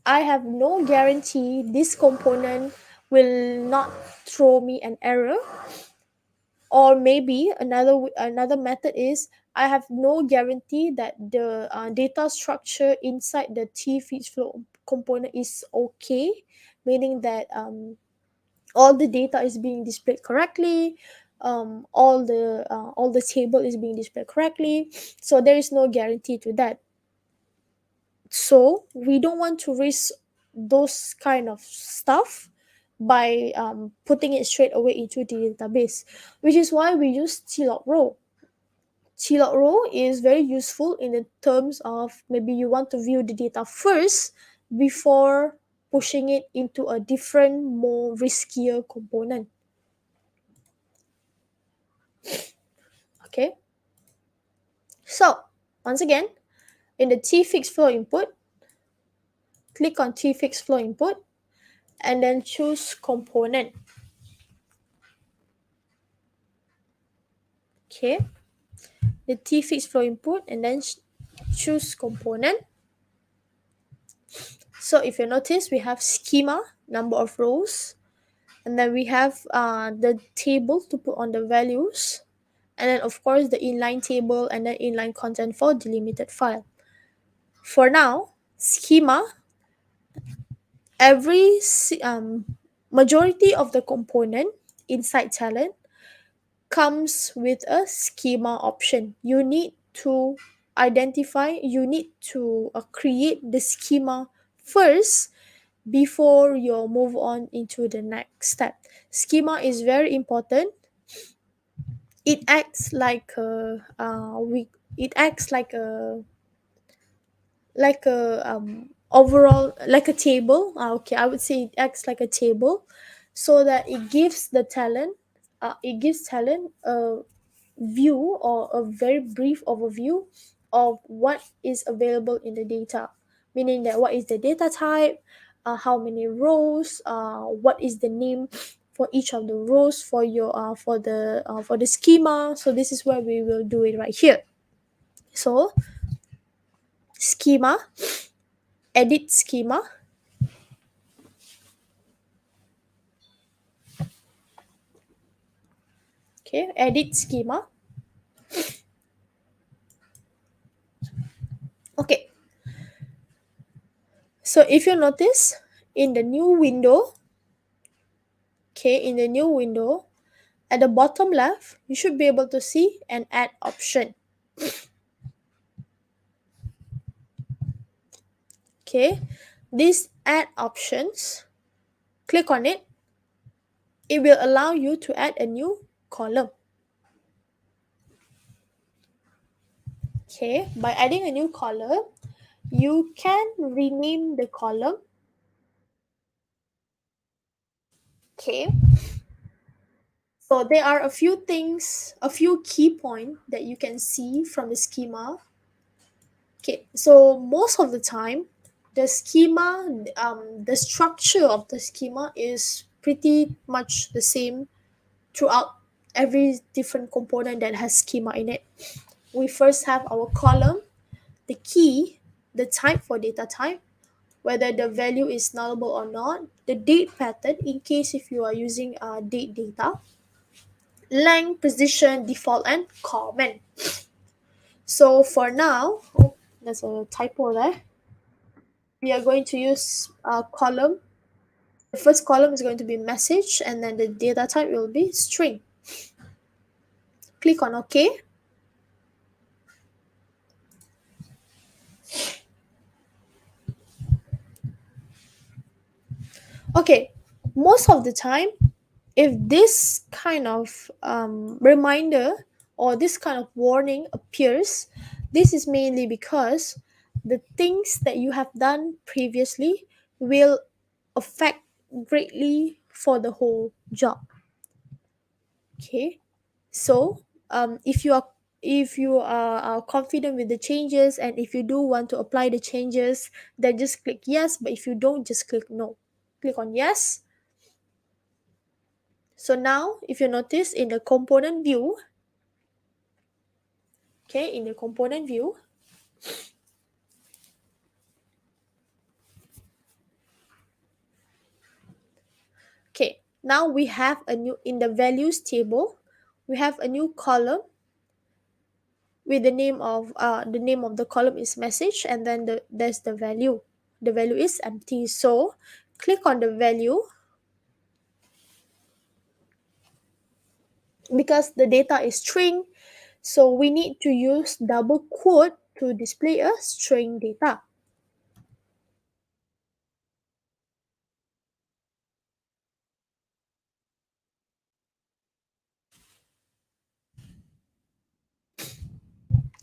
S2: I have no guarantee this component will not throw me an error. Or maybe another method is I have no guarantee that the data structure inside the T feed flow component is okay, meaning that all the data is being displayed correctly, all the table is being displayed correctly. So there is no guarantee to that. So we don't want to risk those kind of stuff by putting it straight away into the database, which is why we use T-log row. T-log row is very useful in the terms of maybe you want to view the data first before pushing it into a different, more riskier component. Okay. So once again, in the T fixed flow input, click on T fixed flow input and then choose component. Okay, the T fixed flow input and then choose component. So if you notice, we have schema, number of rows, and then we have the table to put on the values, and then of course the inline table and then inline content for delimited file. For now, schema, every majority of the component inside Talend comes with a schema option. You need to create the schema first before you move on into the next step. Schema is very important. It acts like a it acts like a overall, like a table. Okay, I would say it acts like a table, so that it gives Talend a view, or a very brief overview of what is available in the data, meaning that what is the data type, how many rows, what is the name for each of the rows for your for the schema. So this is where we will do it right here. So schema, edit schema. Okay, edit schema. Okay, so if you notice in the new window, at the bottom left, you should be able to see an add option. Okay, these add options, click on it. It will allow you to add a new column. Okay, by adding a new column, you can rename the column. Okay, so there are a few key points that you can see from the schema. Okay, so most of the time, the schema, the structure of the schema is pretty much the same throughout every different component that has schema in it. We first have our column, the key, the type for data type, whether the value is nullable or not, the date pattern in case if you are using date data, length, position, default, and comment. So for now, there's a typo there. We are going to use a column. The first column is going to be message, and then the data type will be string. Click on OK. Okay, most of the time, if this kind of reminder or this kind of warning appears, this is mainly because the things that you have done previously will affect greatly for the whole job. Okay, so if you are confident with the changes, and if you do want to apply the changes, then just click yes. But if you don't, just click no. Click on yes. So now, if you notice in the component view, okay, in the component view, okay, now we have a new, in the values table, we have a new column with the name of the column is message, and then there's the value. The value is empty. So click on the value, because the data is string, so we need to use double quote to display a string data.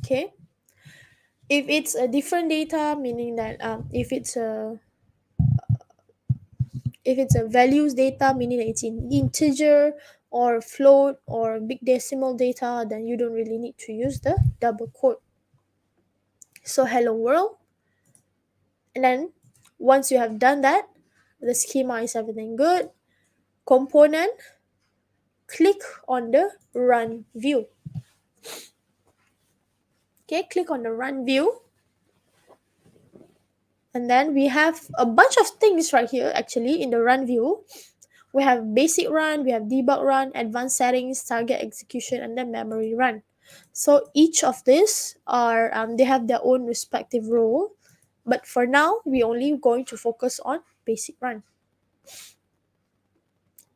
S2: Okay, if it's a different data, meaning that if it's a values data, meaning that it's in integer or float or big decimal data, then you don't really need to use the double quote. So hello world, and then once you have done that, the schema is everything good. Component, click on the run view. Okay, click on the run view, and then we have a bunch of things right here. Actually, in the run view, we have basic run, we have debug run, advanced settings, target execution, and then memory run. So each of these are they have their own respective role. But for now, we're only going to focus on basic run.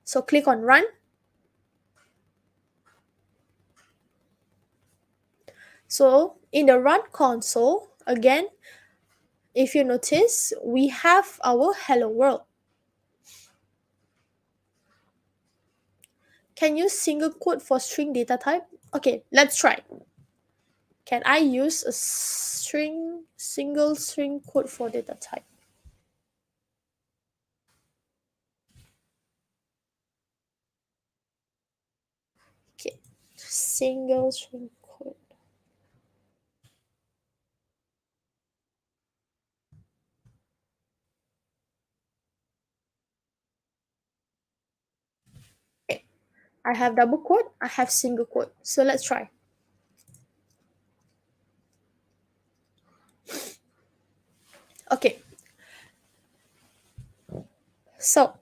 S2: So click on run. So in the run console, again, if you notice, we have our hello world. Can use single quote for string data type? Okay, let's try. Can I use a single string quote for data type? Okay, single string quote. Okay, I have double quote, I have single quote. So let's try. Okay, so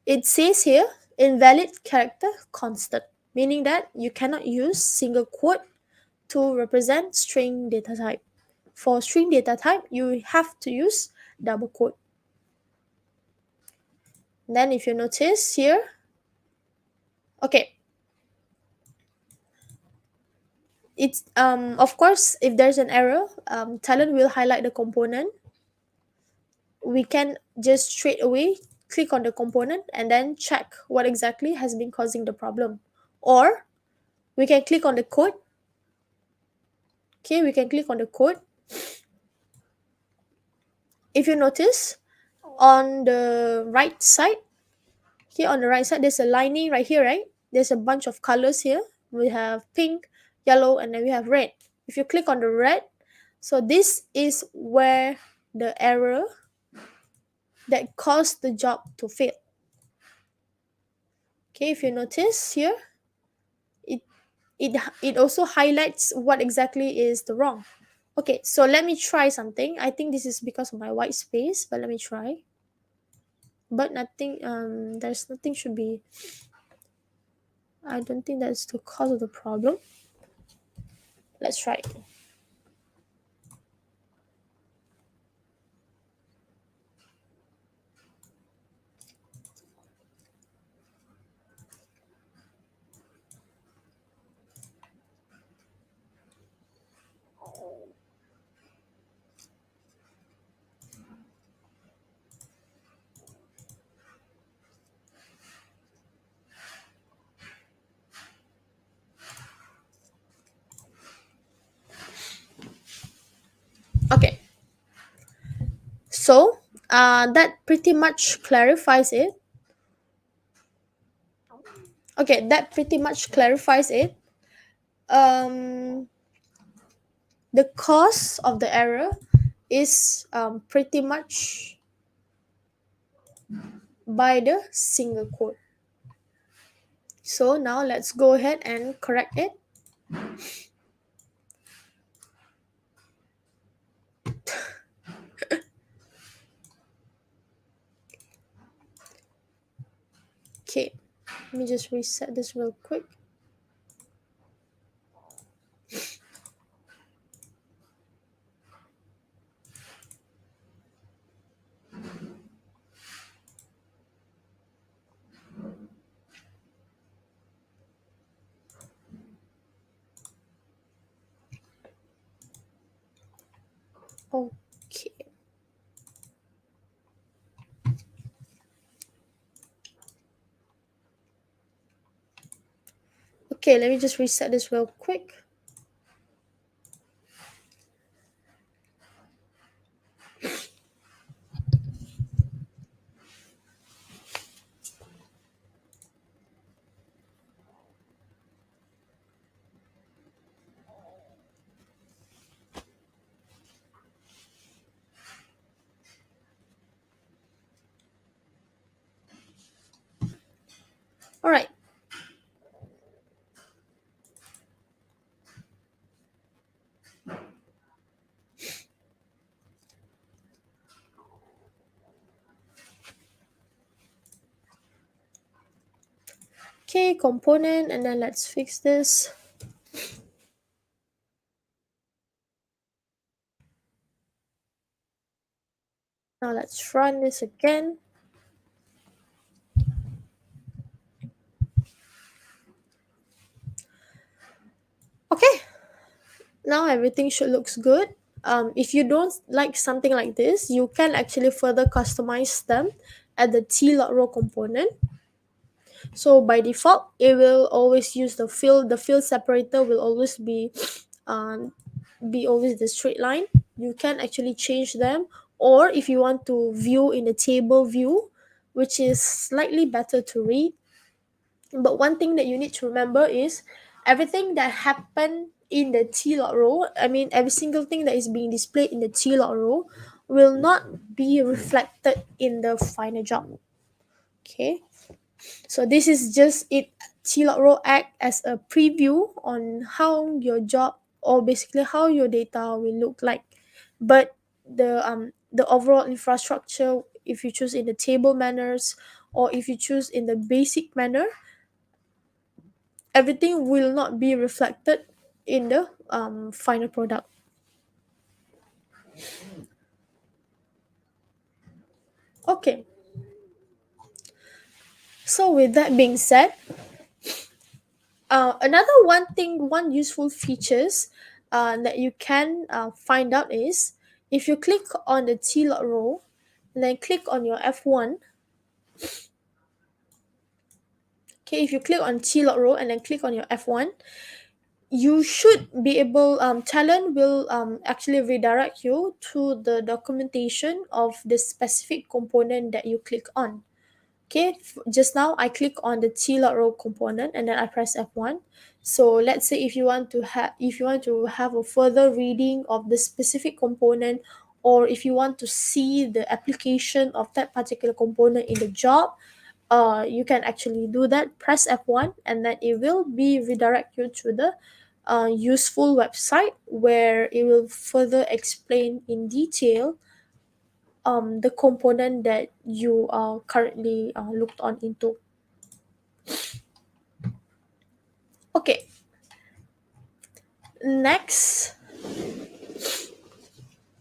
S2: it says here invalid character constant, meaning that you cannot use single quote to represent string data type. For string data type, you have to use double quote. Then if you notice here, okay, it's of course if there's an error, Talend will highlight the component. We can just straight away click on the component and then check what exactly has been causing the problem, or we can click on the code. Okay, we can click on the code. If you notice on the right side, here on the right side there's a lining right here, right? There's a bunch of colors here. We have pink, yellow, and then we have red. If you click on the red, so this is where the error that caused the job to fail. Okay, if you notice here, it also highlights what exactly is the wrong. Okay, so let me try something. I think this is because of my white space, but let me try. But nothing, there's nothing should be, I don't think that's the cause of the problem. Let's try it. Okay, so that pretty much clarifies it. Okay, that pretty much clarifies it. The cause of the error is pretty much by the single quote. So now let's go ahead and correct it. Okay, let me just reset this real quick. Okay. Okay, let me just reset this real quick. All right. Okay, component, and then let's fix this. Now let's run this again. Okay, now everything should looks good. If you don't like something like this, you can actually further customize them at the t.row component. So by default, it will always use the field. The field separator will always be always the straight line. You can actually change them, or if you want to view in the table view, which is slightly better to read. But one thing that you need to remember is everything that happened in the t.row, I mean every single thing that is being displayed in the t.row will not be reflected in the final job. Okay, so this is just it. T.row act as a preview on how your job, or basically how your data will look like. But the overall infrastructure, if you choose in the table manners or if you choose in the basic manner, everything will not be reflected in the final product. Okay, so with that being said, another one useful features that you can find out is if you click on the t.row and then click on your F1. Okay, if you click on t.row and then click on your F1, you should be able, Talend will actually redirect you to the documentation of the specific component that you click on. Okay, just now I click on the t.row component and then I press F1. So let's say if you want to have a further reading of the specific component, or if you want to see the application of that particular component in the job, you can actually do that. Press F1 and then it will be redirect you to the useful website where it will further explain in detail the component that you are currently looked on into. Okay, next.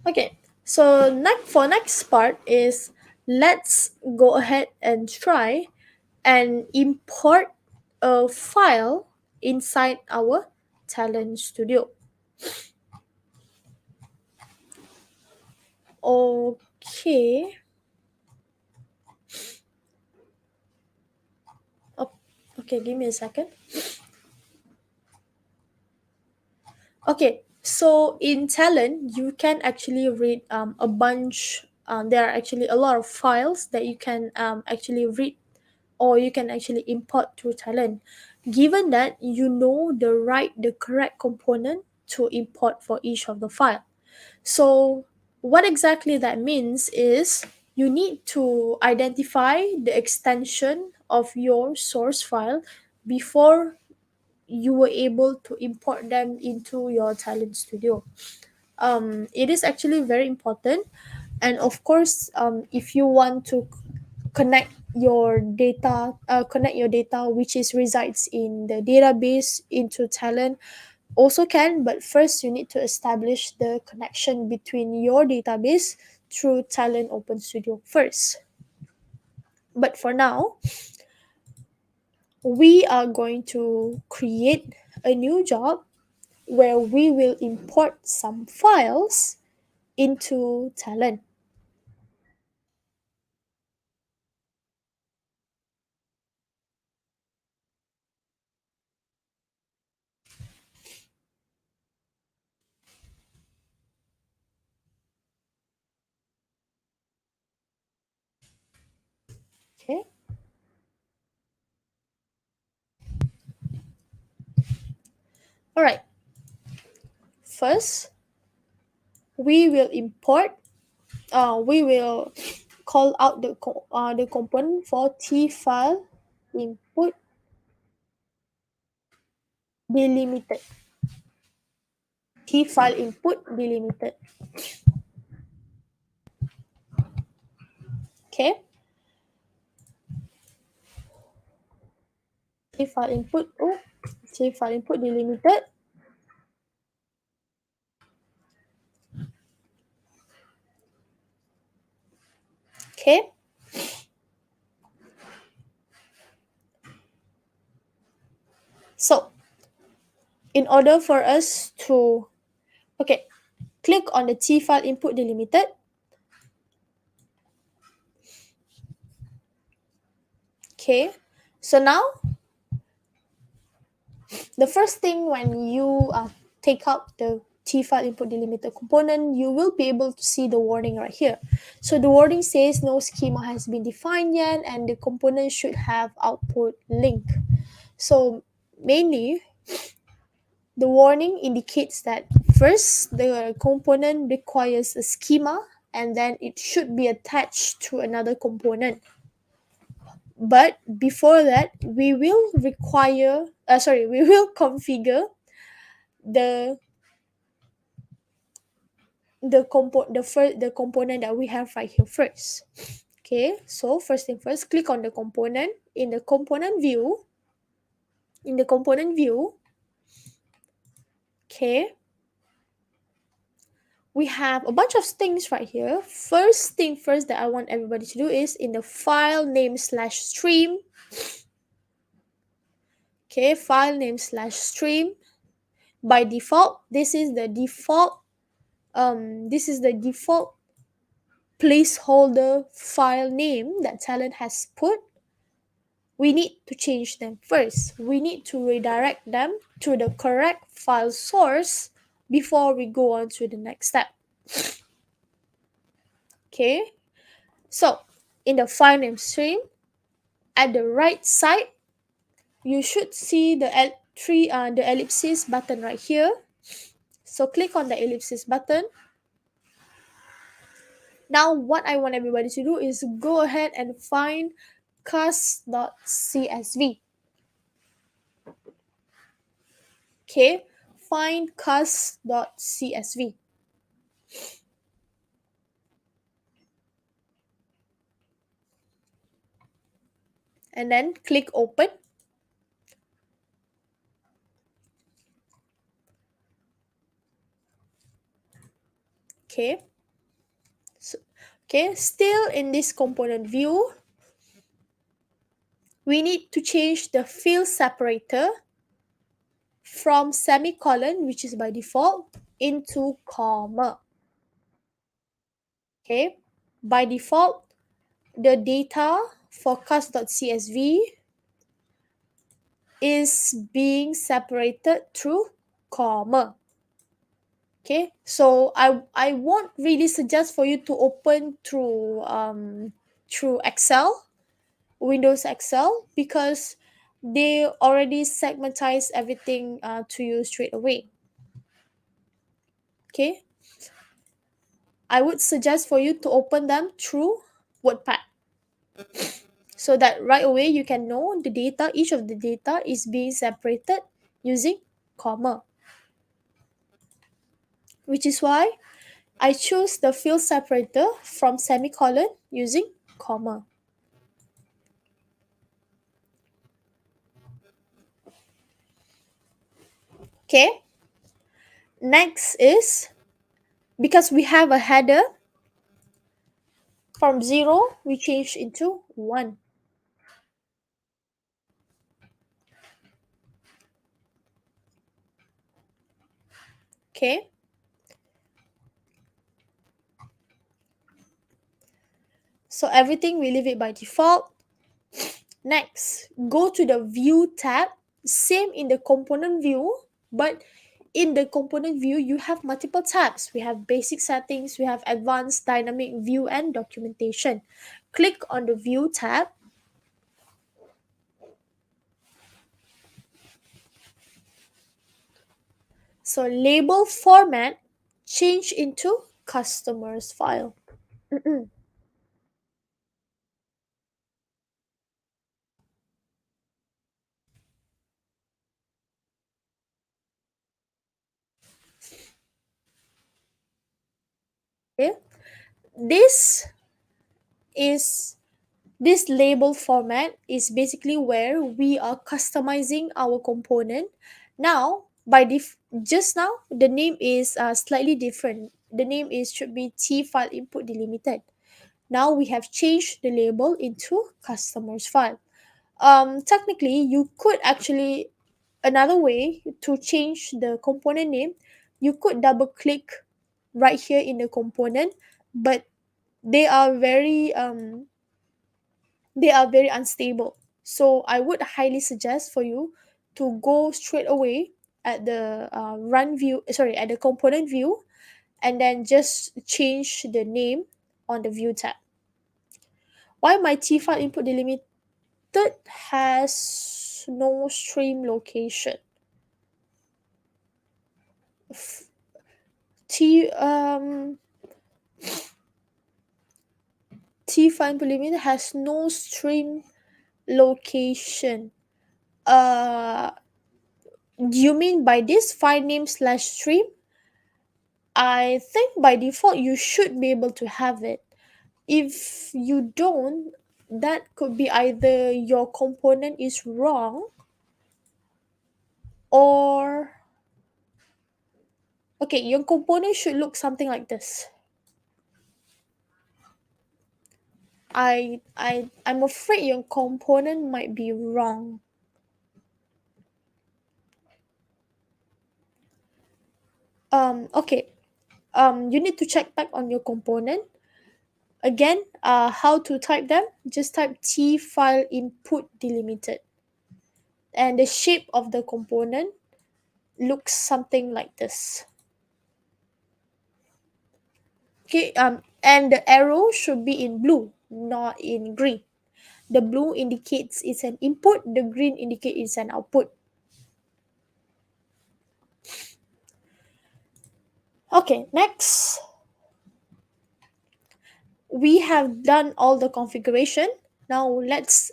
S2: Okay, so next part is let's go ahead and try and import a file inside our Talend Studio. Okay. Oh, okay, give me a second. Okay, so in Talend, you can actually read a bunch. There are actually a lot of files that you can actually read, or you can actually import to Talend. Given that you know the correct component to import for each of the file. So what exactly that means is you need to identify the extension of your source file before you were able to import them into your Talend Studio. It is actually very important, and of course, if you want to connect your data which is resides in the database into Talend, also can. But first, you need to establish the connection between your database through Talend Open Studio first. But for now, we are going to create a new job where we will import some files into Talend. Okay. All right. First, we will import. We will call out the component for t file input delimited. T file input delimited. Okay. T file input. Oh, T file input delimited. Okay. So in order for us to, okay, click on the T file input delimited. Okay, so now the first thing when you take out the T file input delimiter component, you will be able to see the warning right here. So the warning says no schema has been defined yet and the component should have output link. So mainly the warning indicates that first the component requires a schema and then it should be attached to another component. But before that, we will we will configure the the component that we have right here first. Okay, so first thing first, click on the component in the component view. Okay, we have a bunch of things right here. First thing first that I want everybody to do is in the file name slash stream. Okay, file name slash stream. By default, this is the default placeholder file name that Talend has put. We need to change them first. We need to redirect them to the correct file source before we go on to the next step. Okay, so in the file name stream, at the right side, you should see the the ellipsis button right here. So click on the ellipsis button. Now what I want everybody to do is go ahead and find cus.csv. Okay, find cus.csv. And then click open. Okay. So, okay, still in this component view, we need to change the field separator from semicolon, which is by default, into comma. Okay, by default, the data for cus.csv is being separated through comma. Okay, so I won't really suggest for you to open through Excel, Windows Excel, because they already segmentize everything to you straight away. Okay, I would suggest for you to open them through WordPad, so that right away you can know the data, each of the data is being separated using comma, which is why I choose the field separator from semicolon using comma. Okay, next is, because we have a header, from 0 we change into 1. Okay, so everything we leave it by default. Next, go to the view tab. Same in the component view, but in the component view you have multiple tabs. We have basic settings, we have advanced, dynamic, view, and documentation. Click on the view tab. So label format, change into customers file. Okay, this label format is basically where we are customizing our component. Now just now the name is slightly different. The name is should be T file input delimited. Now we have changed the label into customers file. Technically, you could actually, another way to change the component name, you could double click right here in the component, but they are very unstable. So I would highly suggest for you to go straight away at the at the component view, and then just change the name on the view tab. Why my T file input delimited has no stream location? F- T T file input delimited has no stream location. Do you mean by this file name slash stream? I think by default you should be able to have it. If you don't, that could be either your component is wrong, or okay, your component should look something like this. I'm afraid your component might be wrong. Okay. You need to check back on your component. Again, how to type them? Just type T file input delimited. And the shape of the component looks something like this. Okay, and the arrow should be in blue, not in green. The blue indicates it's an input, the green indicates it's an output. Okay, next. We have done all the configuration. Now let's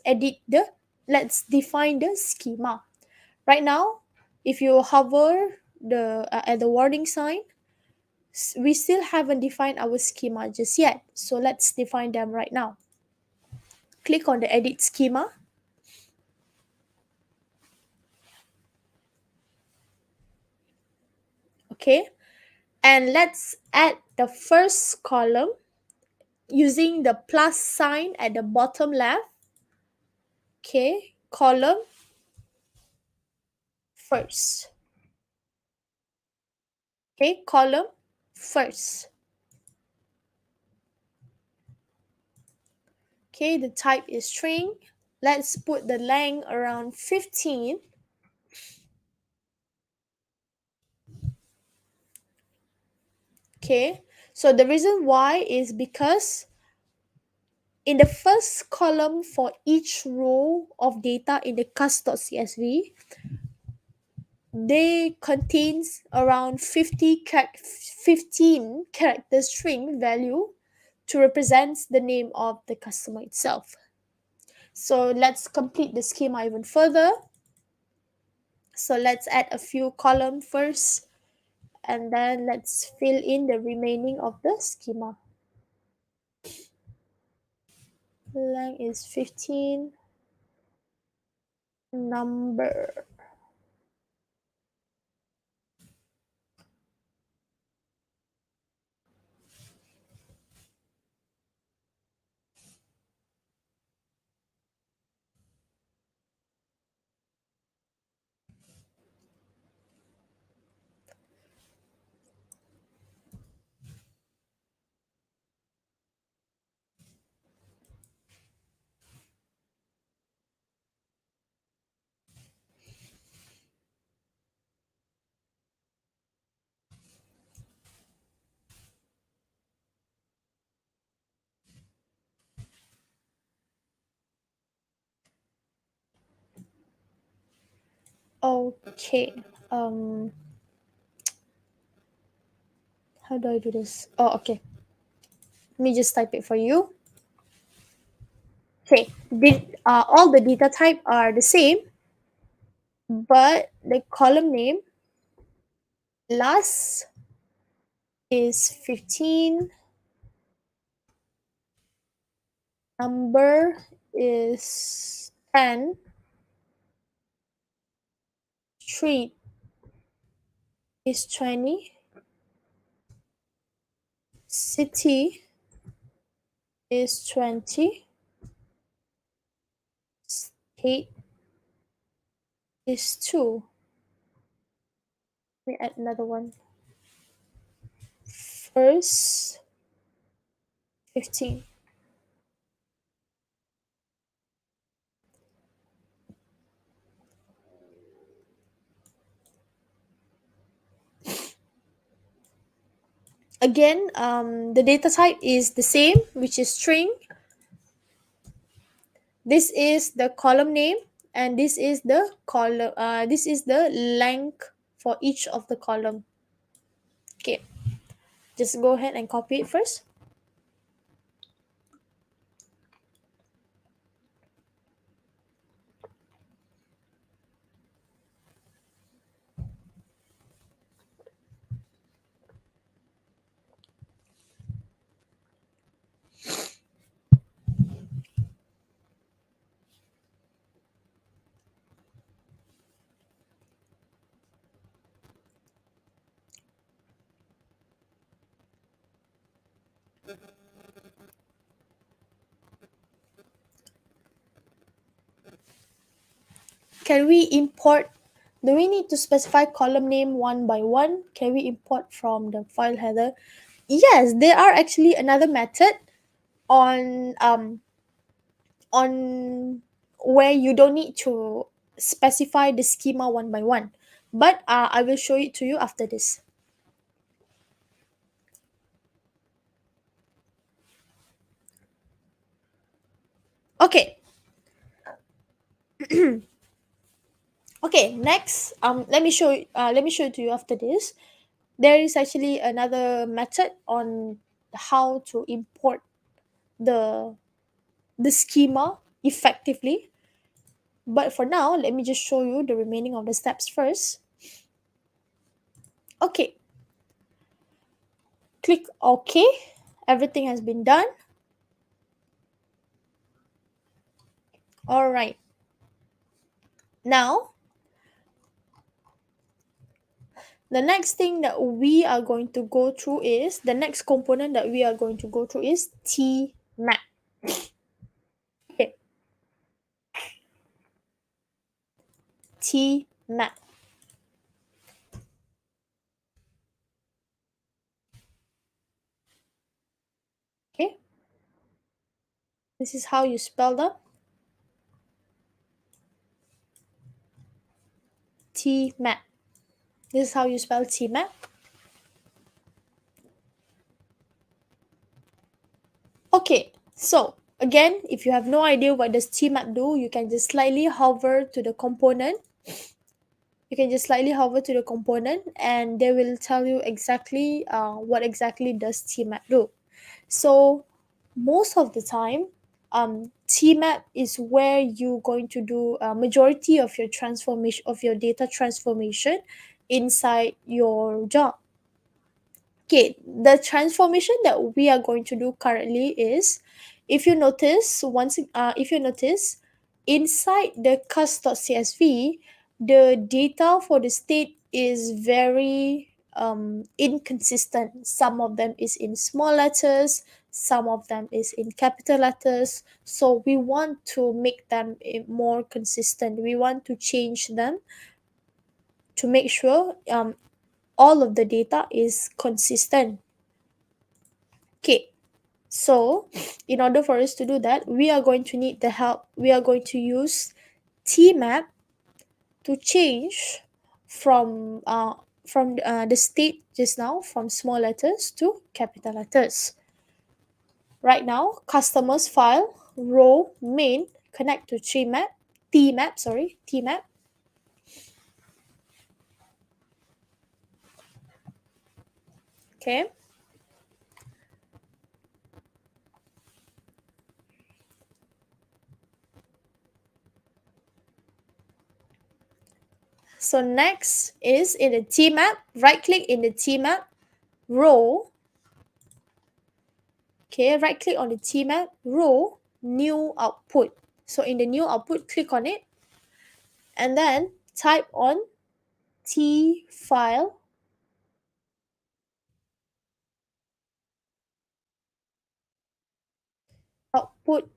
S2: define the schema. Right now, if you hover at the warning sign, we still haven't defined our schema just yet. So let's define them right now. Click on the edit schema. Okay, and let's add the first column using the plus sign at the bottom left. Okay, column first. Okay, column first. Okay, the type is string. Let's put the length around 15. Okay, so the reason why is because in the first column for each row of data in the cast.csv, they contains around 15 character string value to represent the name of the customer itself. So let's complete the schema even further. So let's add a few columns first, and then let's fill in the remaining of the schema. Length is 15. Number. Okay. How do I do this? Oh, okay. Let me just type it for you. Okay. All the data type are the same, but the column name last is 15. Number is 10. Street is 20. City is 20. State is 2. Let me add another one. First 15. Again, the data type is the same, which is string. This is the column name, and this is the column. This is the length for each of the column. Okay, just go ahead and copy it first. Can we import? Do we need to specify column name one by one? Can we import from the file header? Yes, there are actually another method on where you don't need to specify the schema one by one, but I will show it to you after this. Okay. Okay, next, let me show it to you after this. There is actually another method on how to import the schema effectively, but for now let me just show you the remaining of the steps first. Okay, click OK. Everything has been done. All right, now the next thing that we are going to go through is the next component that we are going to go through is tmap. Okay, tmap. Okay, this is how you spell them. Tmap. This is how you spell tmap. Okay, so again, if you have no idea what does tmap do, you can just slightly hover to the component. You can just slightly hover to the component, and they will tell you exactly what exactly does tmap do. So most of the time, tmap is where you're going to do a majority of your transformation of your data transformation inside your job. Okay, the transformation that we are going to do currently is, if you notice inside the cust.csv, the data for the state is very inconsistent. Some of them is in small letters, some of them is in capital letters. So we want to make them more consistent. We want to change them to make sure all of the data is consistent. Okay, so in order for us to do that, we are going to need the help. We are going to use tmap to change from the state just now from small letters to capital letters. Right now, customers file row main connect to tmap. Okay. So next is in the tmap, right click in the tmap row. Okay, right click on the tmap row, new output. So in the new output, click on it and then type on t file output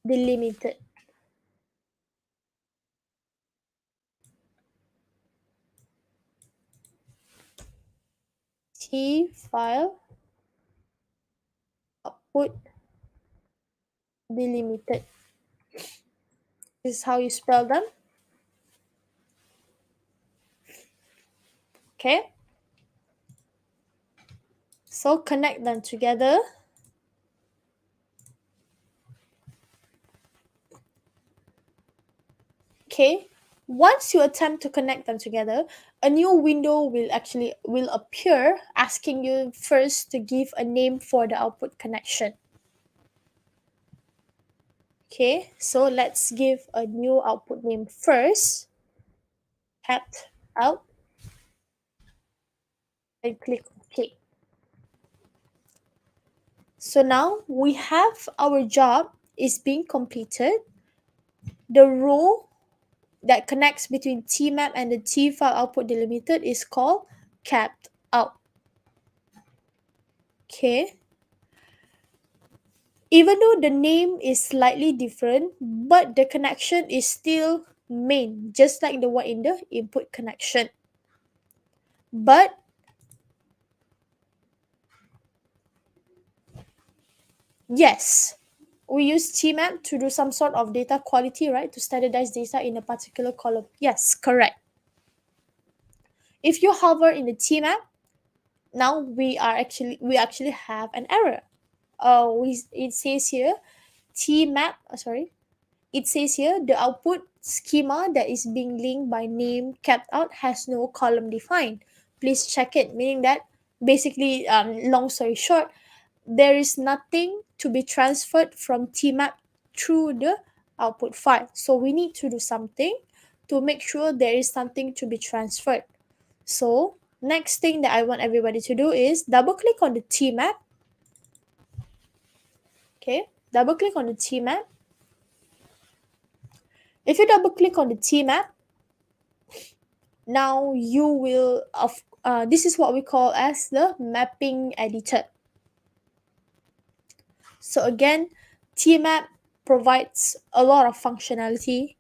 S2: delimited. T file output delimited. This is how you spell them. Okay. So connect them together. Okay. Once you attempt to connect them together, a new window will appear asking you first to give a name for the output connection. Okay, so let's give a new output name first. Capped out and click OK. So now we have our job is being completed. The row that connects between tmap and the t file output delimited is called capped out. Okay. Even though the name is slightly different, but the connection is still main, just like the one in the input connection. But yes, we use tmap to do some sort of data quality, right? To standardize data in a particular column. Yes, correct. If you hover in the tmap, now we actually have an error. It says here tmap. It says here the output schema that is being linked by name kept out has no column defined. Please check it. Meaning that basically, long story short, there is nothing to be transferred from tmap through the output file. So we need to do something to make sure there is something to be transferred. So next thing that I want everybody to do is double click on the tmap. Okay, double click on the tmap. If you double click on the tmap, now you will this is what we call as the mapping editor. So again, tmap provides a lot of functionality,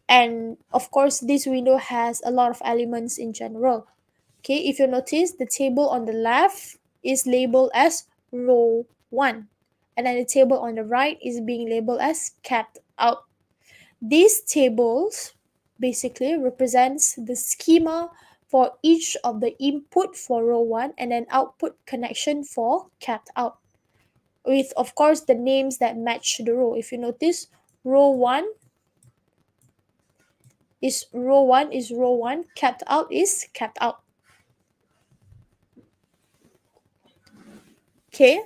S2: and of course this window has a lot of elements in general. Okay, if you notice, the table on the left is labeled as row 1, and then the table on the right is being labeled as capped out. These tables basically represents the schema for each of the input for row 1 and then output connection for capped out, with of course the names that match the row. If you notice, row 1 is row 1, capped out is capped out. Okay,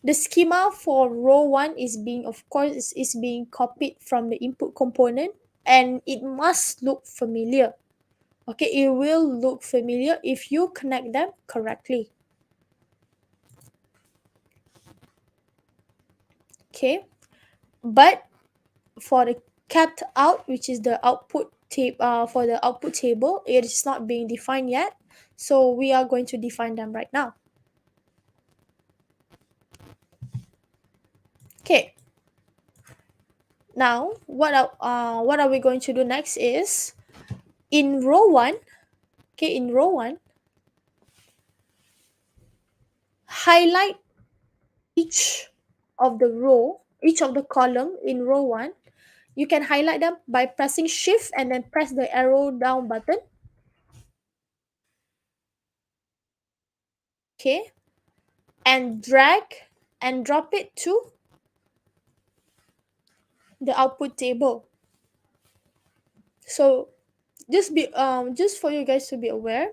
S2: the schema for row 1 is being, of course, is being copied from the input component, and it must look familiar. Okay, it will look familiar if you connect them correctly. Okay, but for the capped out, which is the output for the output table, it is not being defined yet, so we are going to define them right now. Okay, now what are we going to do next is in row 1. Okay, in row 1, highlight each of the column in row 1. You can highlight them by pressing shift and then press the arrow down button. Okay, and drag and drop it to the output table. So just for you guys to be aware,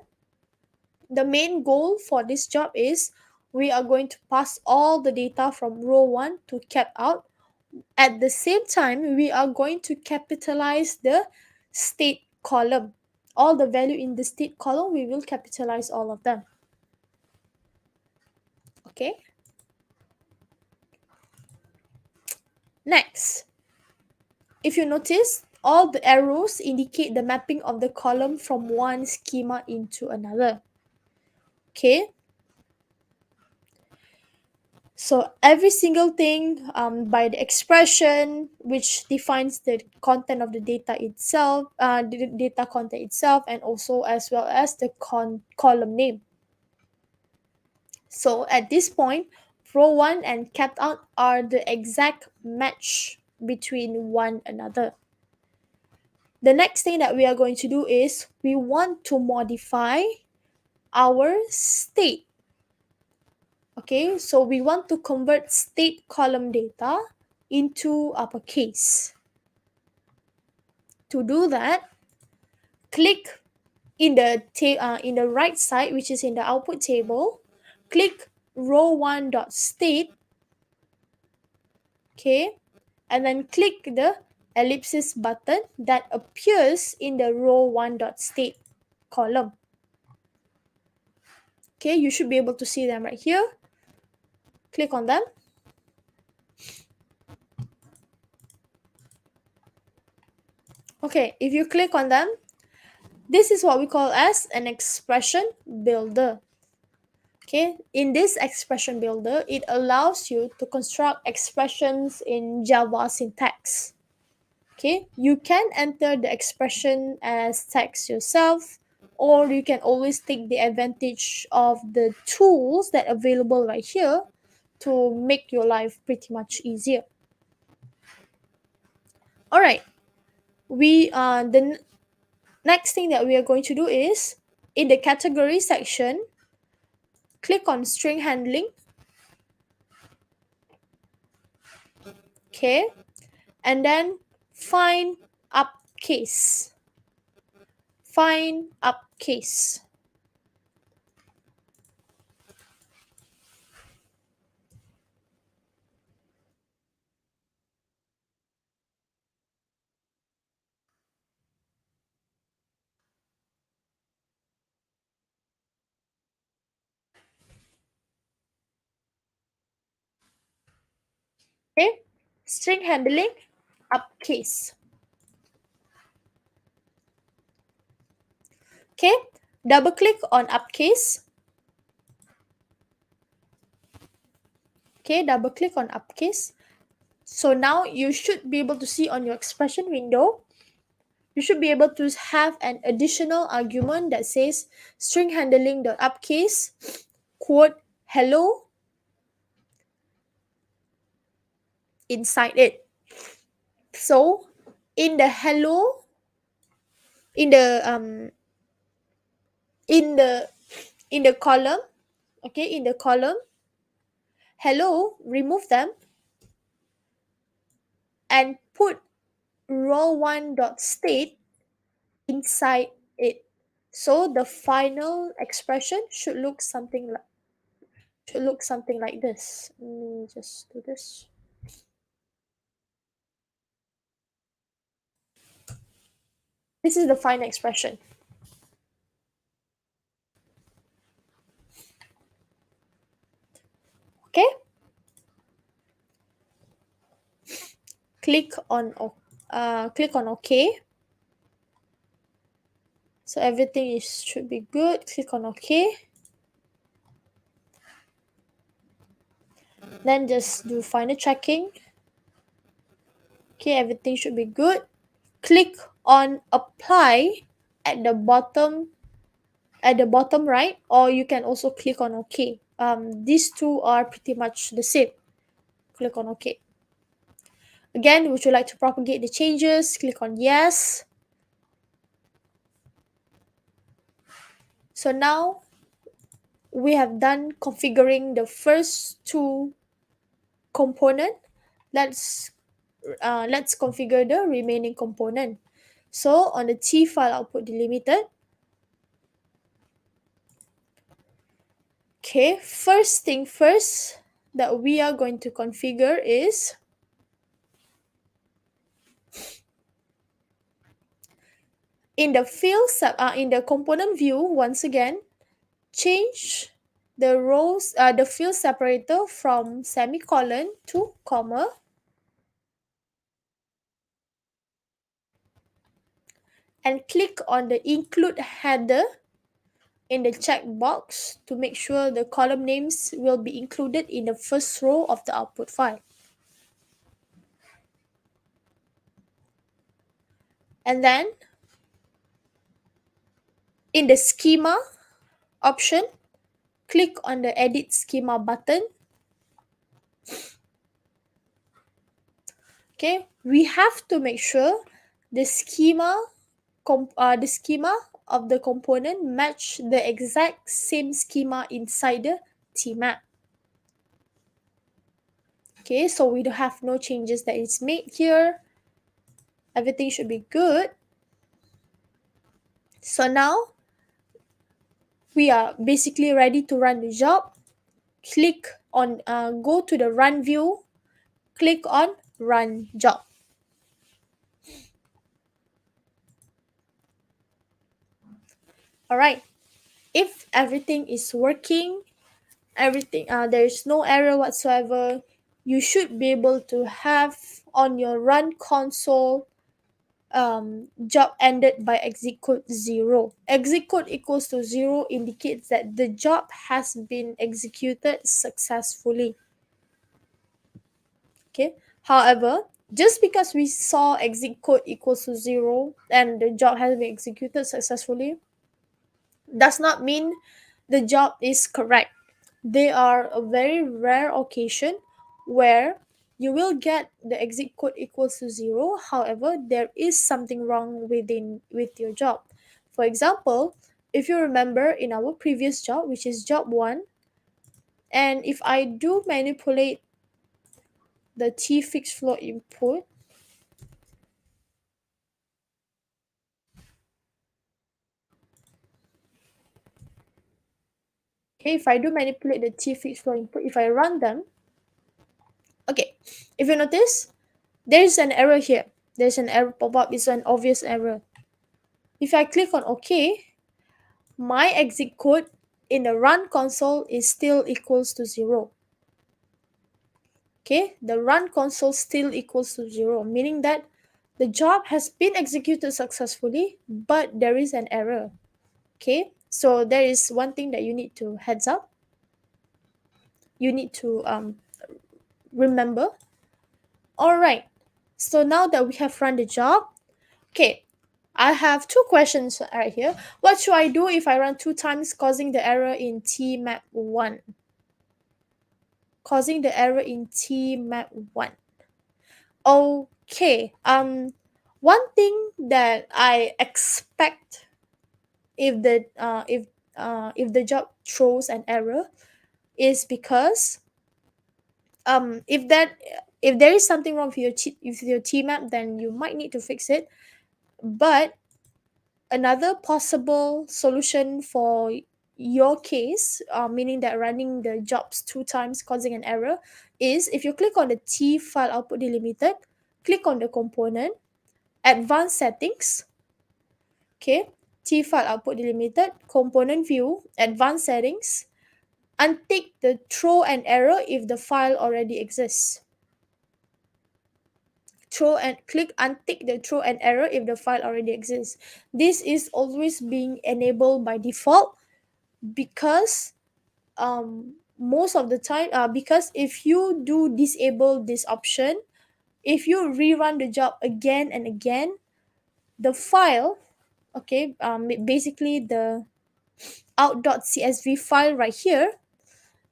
S2: the main goal for this job is we are going to pass all the data from row 1 to cap out. At the same time, we are going to capitalize the state column. All the value in the state column, we will capitalize all of them. Okay, next, if you notice, all the arrows indicate the mapping of the column from one schema into another. Okay, So every single thing by the expression which defines the content of the data itself, the data content itself, and also as well as the column name. So at this point, row 1 and cat out are the exact match between one another. The next thing that we are going to do is we want to modify our state. Okay, so we want to convert state column data into uppercase. To do that, click in the right side, which is in the output table, click row 1 dot state. Okay, and then click the ellipsis button that appears in the row 1 dot state column. Okay, you should be able to see them right here. Click on them. Okay, if you click on them, this is what we call as an expression builder. Okay, in this expression builder, it allows you to construct expressions in Java syntax. Okay, you can enter the expression as text yourself, or you can always take the advantage of the tools that are available right here to make your life pretty much easier. All right, next thing that we are going to do is in the category section, click on string handling. Okay, and then find uppercase. Find uppercase. Okay, string handling uppercase. Okay, double click on uppercase. Okay, double click on uppercase. So now you should be able to see on your expression window, you should be able to have an additional argument that says string handling dot uppercase quote hello inside it. So in the hello, in the in the in the column, okay, in the column hello, remove them and put row 1 dot state inside it. So the final expression should look something like this. Let me just do this. This is the final expression. Okay, click on OK. So everything should be good. Click on OK. Then just do final checking. Okay, everything should be good. Click on apply at the bottom right, or you can also click on OK. These two are pretty much the same. Click on OK. Again, would you like to propagate the changes? Click on yes. So now we have done configuring the first two component. Let's configure the remaining component. So on the T file output delimited. Okay, first thing first that we are going to configure is in the in the component view. Once again, change the rows, the field separator from semicolon to comma, and click on the include header in the checkbox to make sure the column names will be included in the first row of the output file. And then in the schema option, click on the edit schema button. Okay, we have to make sure the schema of the component match the exact same schema inside the tmap. Okay, so we don't have no changes that is made here. Everything should be good. So now we are basically ready to run the job. Click on go to the run view, click on run job. All right, if everything is working, there is no error whatsoever, you should be able to have on your run console job ended by exit code 0. Exit code equals to 0 indicates that the job has been executed successfully. Okay, however, just because we saw exit code equals to 0 and the job has been executed successfully does not mean the job is correct. There are a very rare occasion where you will get the exit code equals to 0. However, there is something wrong with your job. For example, if you remember in our previous job, which is job 1, and if I do manipulate the T fixed flow input, okay, if I do manipulate the T fixed flow input, if I run them, okay, if you notice, there's an error here. There's an error pop up. It's an obvious error. If I click on OK, my exit code in the run console is still equals to 0. Okay, the run console still equals to 0, meaning that the job has been executed successfully, but there is an error. Okay, so there is one thing that you need to heads up. You need to remember. All right, so now that we have run the job, okay, I have two questions right here. What should I do if I run 2 times, causing the error in tmap1? Causing the error in tmap1. Okay, one thing that I expect if the job throws an error is because if there is something wrong with your tmap, then you might need to fix it. But another possible solution for your case, meaning that running the jobs 2 times causing an error, is if you click on the T file output delimited, click on the component, advanced settings, okay, T file output delimited, component view, advanced settings, untick the throw an error if the file already exists. Click untick the throw an error if the file already exists. This is always being enabled by default because most of the time because if you do disable this option, if you rerun the job again and again, the file, okay, basically the out.csv file right here,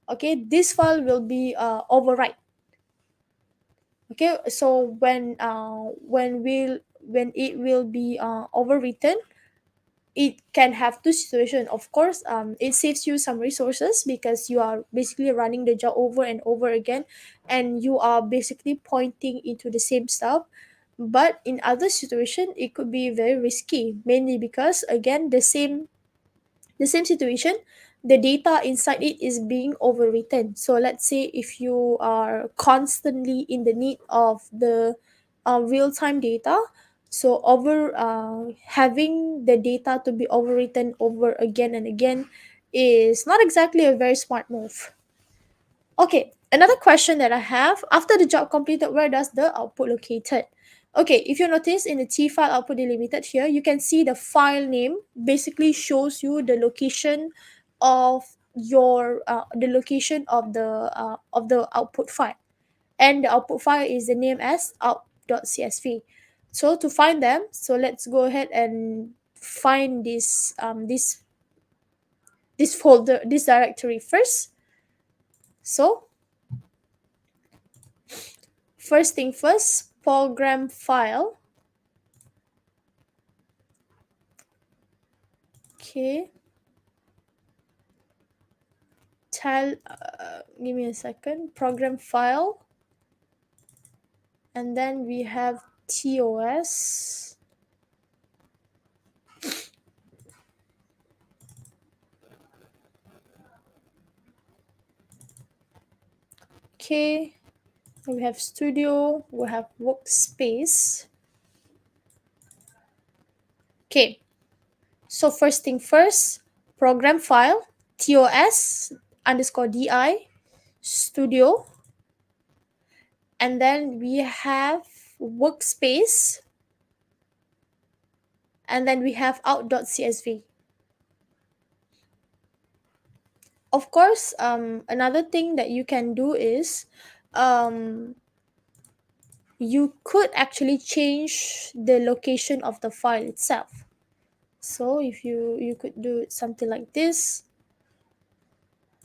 S2: okay, this file will be overwrite. Okay, so when it will be overwritten, it can have two situations. Of course, it saves you some resources because you are basically running the job over and over again, and you are basically pointing into the same stuff. But in other situation, it could be very risky, mainly because again the same situation, the data inside it is being overwritten. So let's say if you are constantly in the need of the real-time data, so having the data to be overwritten over again and again is not exactly a very smart move. Okay, another question that I have: after the job completed, where does the output located? Okay, if you notice in the T file output delimited here, you can see the file name basically shows you the location of your the location of the output file, and the output file is the name as out.csv. So to find them, so let's go ahead and find this folder, this directory first. So first thing first, program file. Okay, give me a second, program file, and then we have TOS. Okay, we have studio, we have workspace. Okay, so first thing first, program file, TOS underscore DI, studio, and then we have workspace, and then we have out.csv. Of course, another thing that you can do is you could actually change the location of the file itself. So if you could do something like this,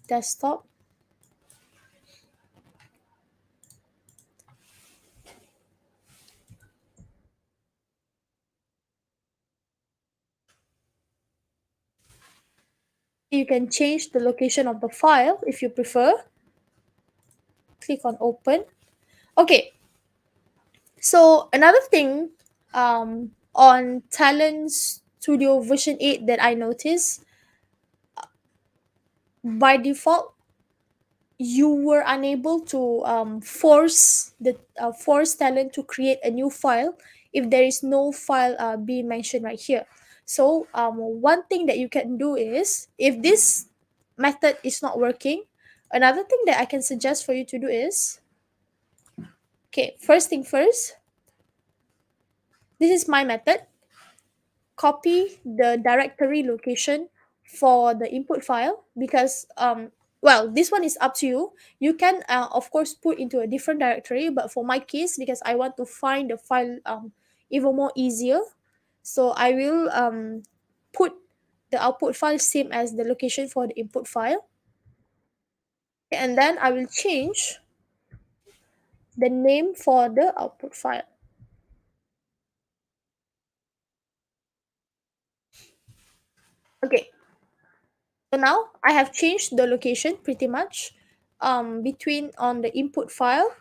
S2: desktop, you can change the location of the file if you prefer. Click on open. Okay, so another thing on Talend Studio version 8 that I noticed, by default you were unable to force Talend to create a new file if there is no file being mentioned right here. So one thing that you can do is, if this method is not working, another thing that I can suggest for you to do is, okay, first thing first, this is my method. Copy the directory location for the input file, because well, this one is up to you. You can of course put into a different directory, but for my case, because I want to find the file even more easier, so I will put the output file same as the location for the input file, and then I will change the name for the output file. Okay, so now I have changed the location pretty much between on the input file.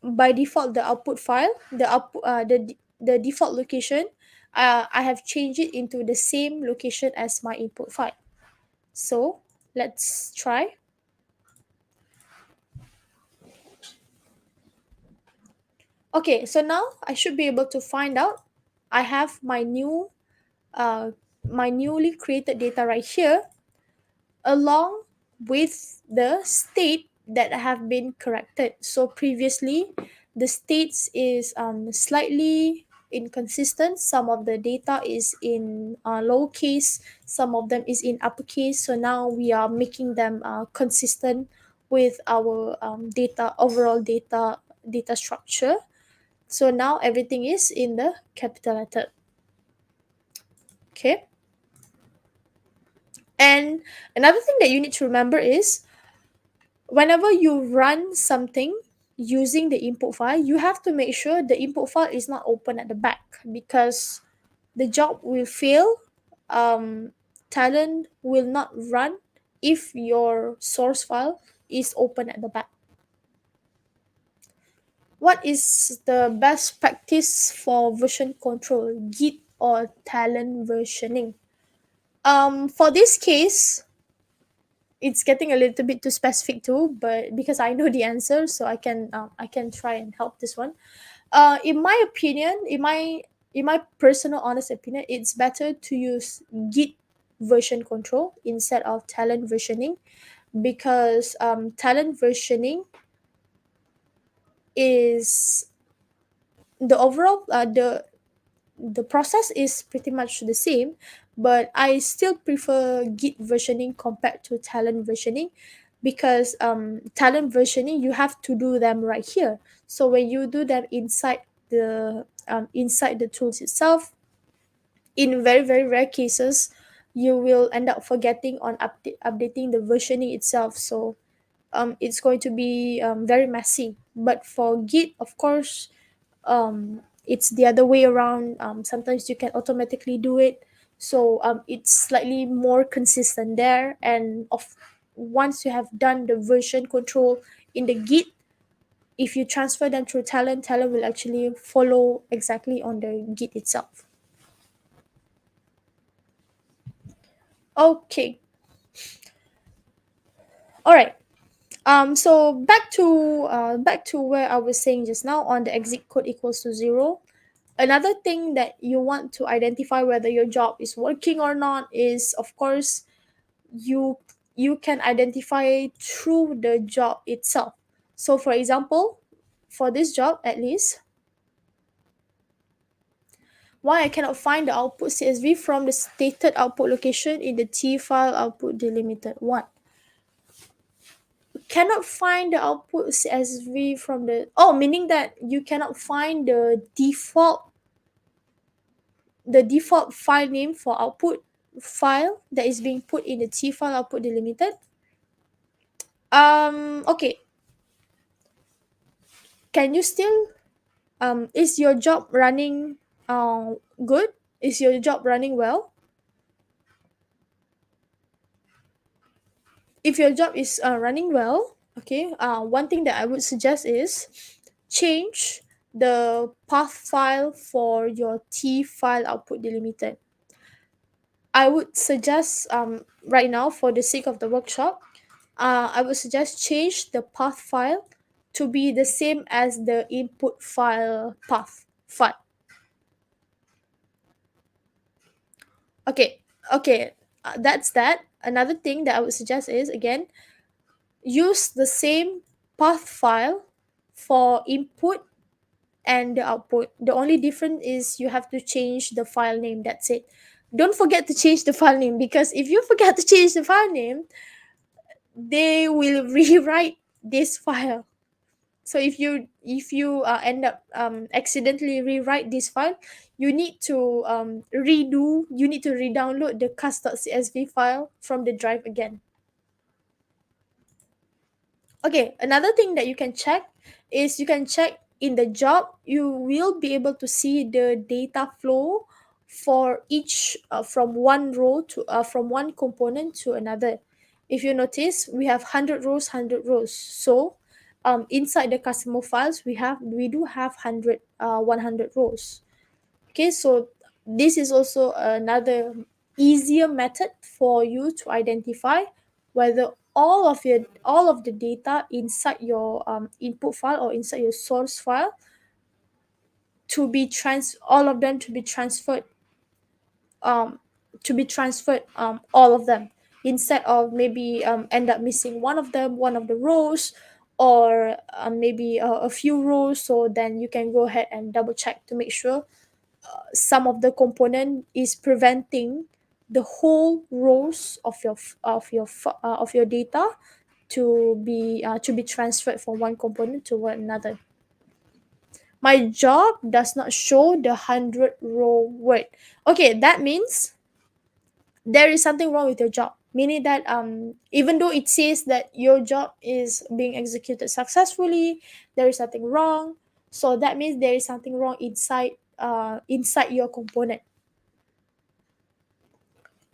S2: By default, the output file, the default location, I have changed it into the same location as my input file. So let's try. Okay, so now I should be able to find out. I have my newly created data right here, along with the state that have been corrected. So previously, the states is slightly inconsistent. Some of the data is in lowercase, some of them is in uppercase. So now we are making them consistent with our data structure. So now everything is in the capital letter. Okay. And another thing that you need to remember is, whenever you run something using the input file, you have to make sure the input file is not open at the back, because the job will fail. Talend will not run if your source file is open at the back. What is the best practice for version control, Git or Talend versioning? For this case, it's getting a little bit too specific too, but because I know the answer, so I can try and help this one. In my opinion, in my personal honest opinion, it's better to use Git version control instead of Talend versioning, because Talend versioning is the overall the process is pretty much the same, but I still prefer Git versioning compared to Talend versioning, because Talend versioning you have to do them right here. So when you do them inside the tools itself, in very very rare cases, you will end up forgetting on updating the versioning itself. So it's going to be very messy. But for Git, of course, it's the other way around. Sometimes you can automatically do it, so it's slightly more consistent there. And of once you have done the version control in the Git, if you transfer them through Talend will actually follow exactly on the Git itself. Okay, all right. So back to where I was saying just now on the exit code equals to 0. Another thing that you want to identify whether your job is working or not is, of course, you you can identify through the job itself. So for example, for this job at least, why I cannot find the output CSV from the stated output location in the T file output delimited one. Cannot find the output CSV from the, oh, meaning that you cannot find the default file name for output file that is being put in the T file output delimited. Okay, can you still is your job running good? Is your job running well? If your job is running well, okay, one thing that I would suggest is change the path file for your T file output delimited. I would suggest right now, for the sake of the workshop, I would suggest change the path file to be the same as the input file path file. Okay, okay, that's that. Another thing that I would suggest is, again, use the same path file for input and the output. The only difference is you have to change the file name. That's it. Don't forget to change the file name, because if you forget to change the file name, they will rewrite this file. So if you end up accidentally rewrite this file, you need to re-download the cast.csv file from the drive again. Okay, another thing that you can check is, you can check in the job, you will be able to see the data flow for each from one row to from one component to another. If you notice, we have 100 rows, 100 rows. So inside the customer files, we do have 100 rows. Okay, so this is also another easier method for you to identify whether all of the data inside your input file or inside your source file all of them to be transferred, all of them, instead of maybe end up missing one of the rows, or maybe a few rows. So then you can go ahead and double check to make sure some of the component is preventing the whole rows of your data to be transferred from one component to another. My job does not show the 100 row word. Okay, that means there is something wrong with your job, meaning that even though it says that your job is being executed successfully, there is nothing wrong. So that means there is something wrong inside your component.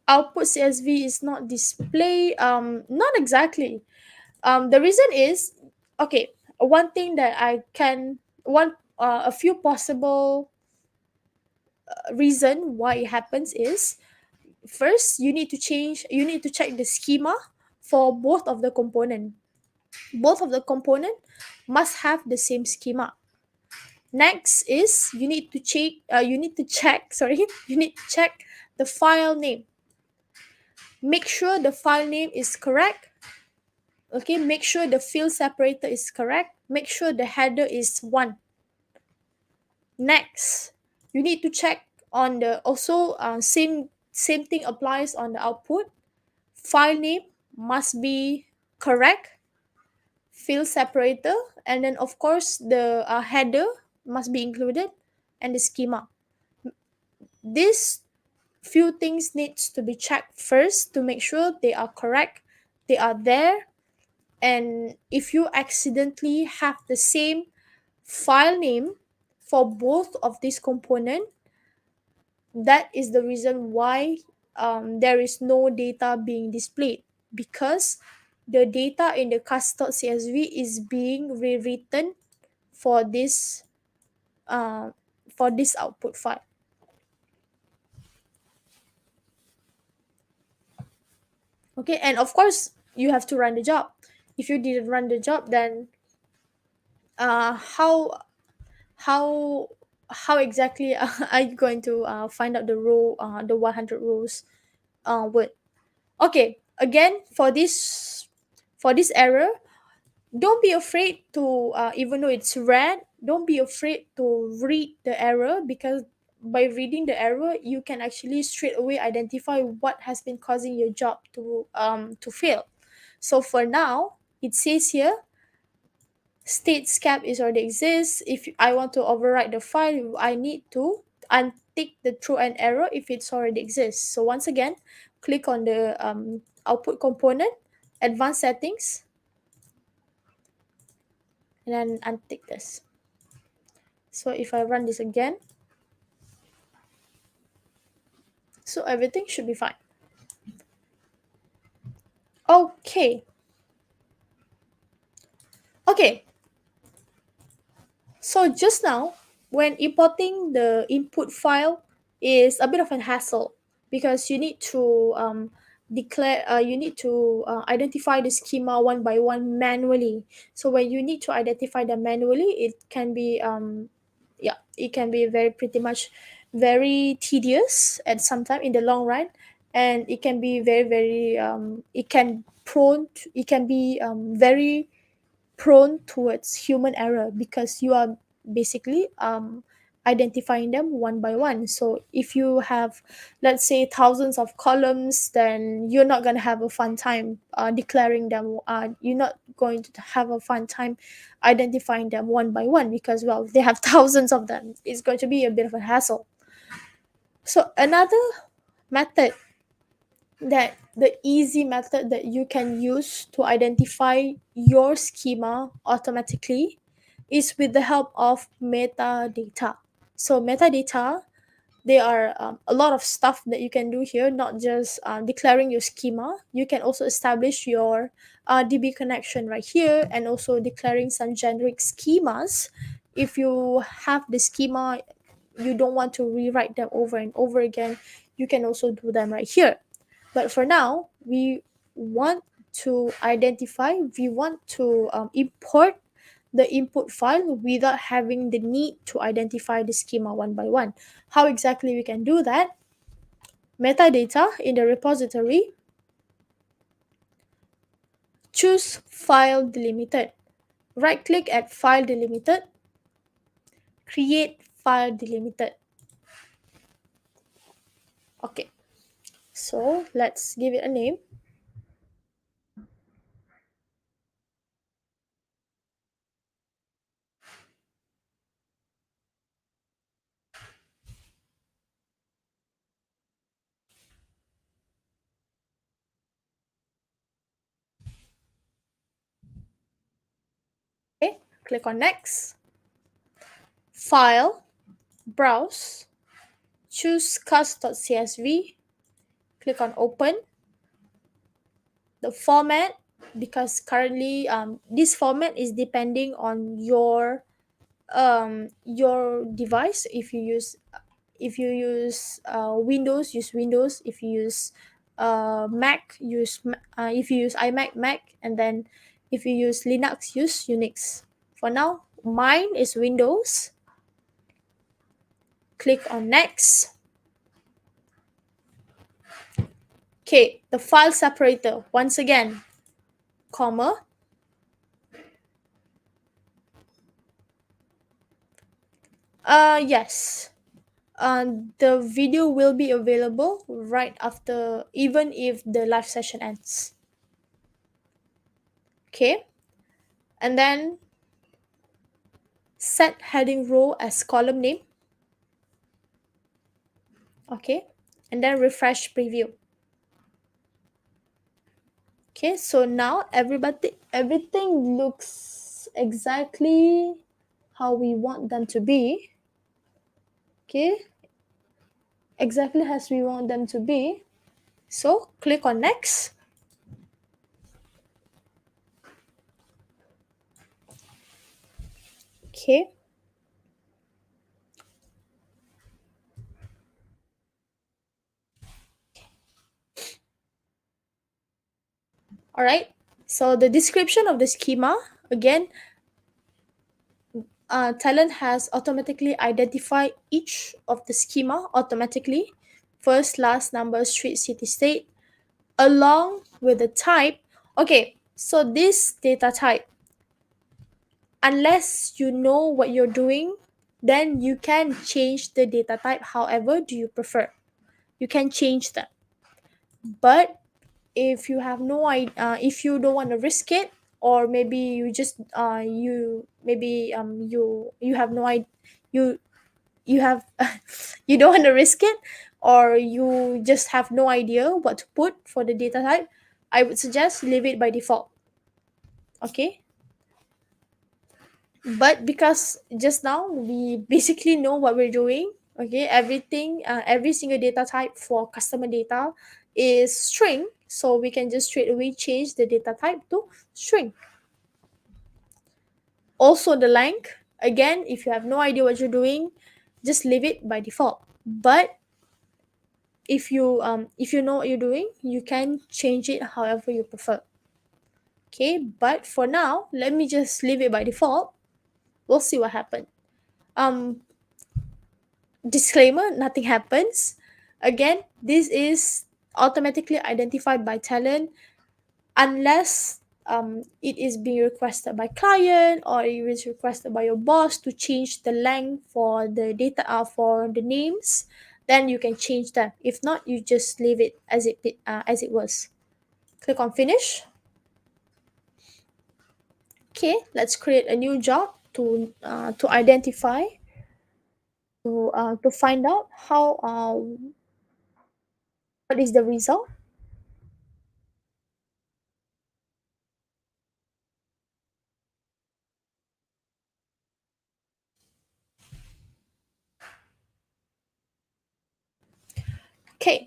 S2: Output CSV is not display, not exactly. The reason is, okay, one thing that I can one a few possible reason why it happens is, first, you need to check the schema for both of the component must have the same schema. Next is, you need to check sorry you need to check the file name. Make sure the file name is correct. Okay, make sure the field separator is correct. Make sure the header is 1. Next, you need to check on the also same thing applies on the output. File name must be correct, field separator, and then of course the header must be included, and the schema. These few things needs to be checked first to make sure they are correct, they are there. And if you accidentally have the same file name for both of these component, that is the reason why there is no data being displayed, because the data in the cast.csv is being rewritten for uh, this output file. Okay, and of course you have to run the job. If you didn't run the job, then how how how exactly are you going to find out the row, the 100 rows word? Okay, again, for this error, don't be afraid to even though it's red, don't be afraid to read the error, because by reading the error you can actually straight away identify what has been causing your job to fail. So for now, it says here states cap is already exists. If I want to overwrite the file, I need to untick the true and error if it's already exists. So once again, click on the output component, advanced settings, and then untick this. So if I run this again, so everything should be fine. Okay. Okay. So just now, when importing the input file is a bit of a hassle, because you need to you need to identify the schema one by one manually. So when you need to identify them manually, it can be yeah, it can be very pretty much very tedious at some time in the long run, and it can be very it can be very prone towards human error, because you are basically identifying them one by one. So if you have, let's say, thousands of columns, then you're not going to have a fun time declaring them. You're not going to have a fun time identifying them one by one, because, well, they have thousands of them. It's going to be a bit of a hassle. So another method, that the easy method that you can use to identify your schema automatically, is with the help of metadata. So metadata, there are a lot of stuff that you can do here, not just declaring your schema. You can also establish your DB connection right here, and also declaring some generic schemas. If you have the schema, you don't want to rewrite them over and over again, you can also do them right here. But for now, we want we want to import the input file without having the need to identify the schema one by one. How exactly we can do that? Metadata in the repository, choose file delimited. Right click at file delimited, create file delimited. Okay, so let's give it a name. Okay, click on next. File, browse, choose cast.csv, click on open. The format, because currently this format is depending on your device. If you use Windows, use Windows. If you use Mac, if you use iMac, Mac. And then if you use Linux, use Unix. For now, mine is Windows. Click on next. Okay, the file separator, once again, comma, Yes. The video will be available right after, even if the live session ends. Okay. And then set heading row as column name. Okay. And then refresh preview. Okay, so now everything looks exactly how we want them to be. Okay, exactly as we want them to be. So click on next. Okay. All right. So the description of the schema again, Talend has automatically identified each of the schema automatically. First, last, number, street, city, state, along with the type. Okay, so this data type, unless you know what you're doing, then you can change the data type however do you prefer. You can change that. But if you have no idea, if you don't want to risk it, or maybe you just you maybe you have no idea, you have you don't want to risk it, or you just have no idea what to put for the data type, I would suggest leave it by default. Okay, but because just now we basically know what we're doing, okay, everything, every single data type for customer data is string, so we can just straight away change the data type to string. Also the length, again, if you have no idea what you're doing, just leave it by default. But if you know what you're doing, you can change it however you prefer. Okay, but for now let me just leave it by default. We'll see what happens. um Disclaimer, nothing happens. Again, this is automatically identified by Talend unless it is being requested by client, or it is requested by your boss to change the length for the data, for the names. Then you can change that. If not, you just leave it as it was. Click on finish. Okay, let's create a new job to identify, to find out how what is the result. Okay,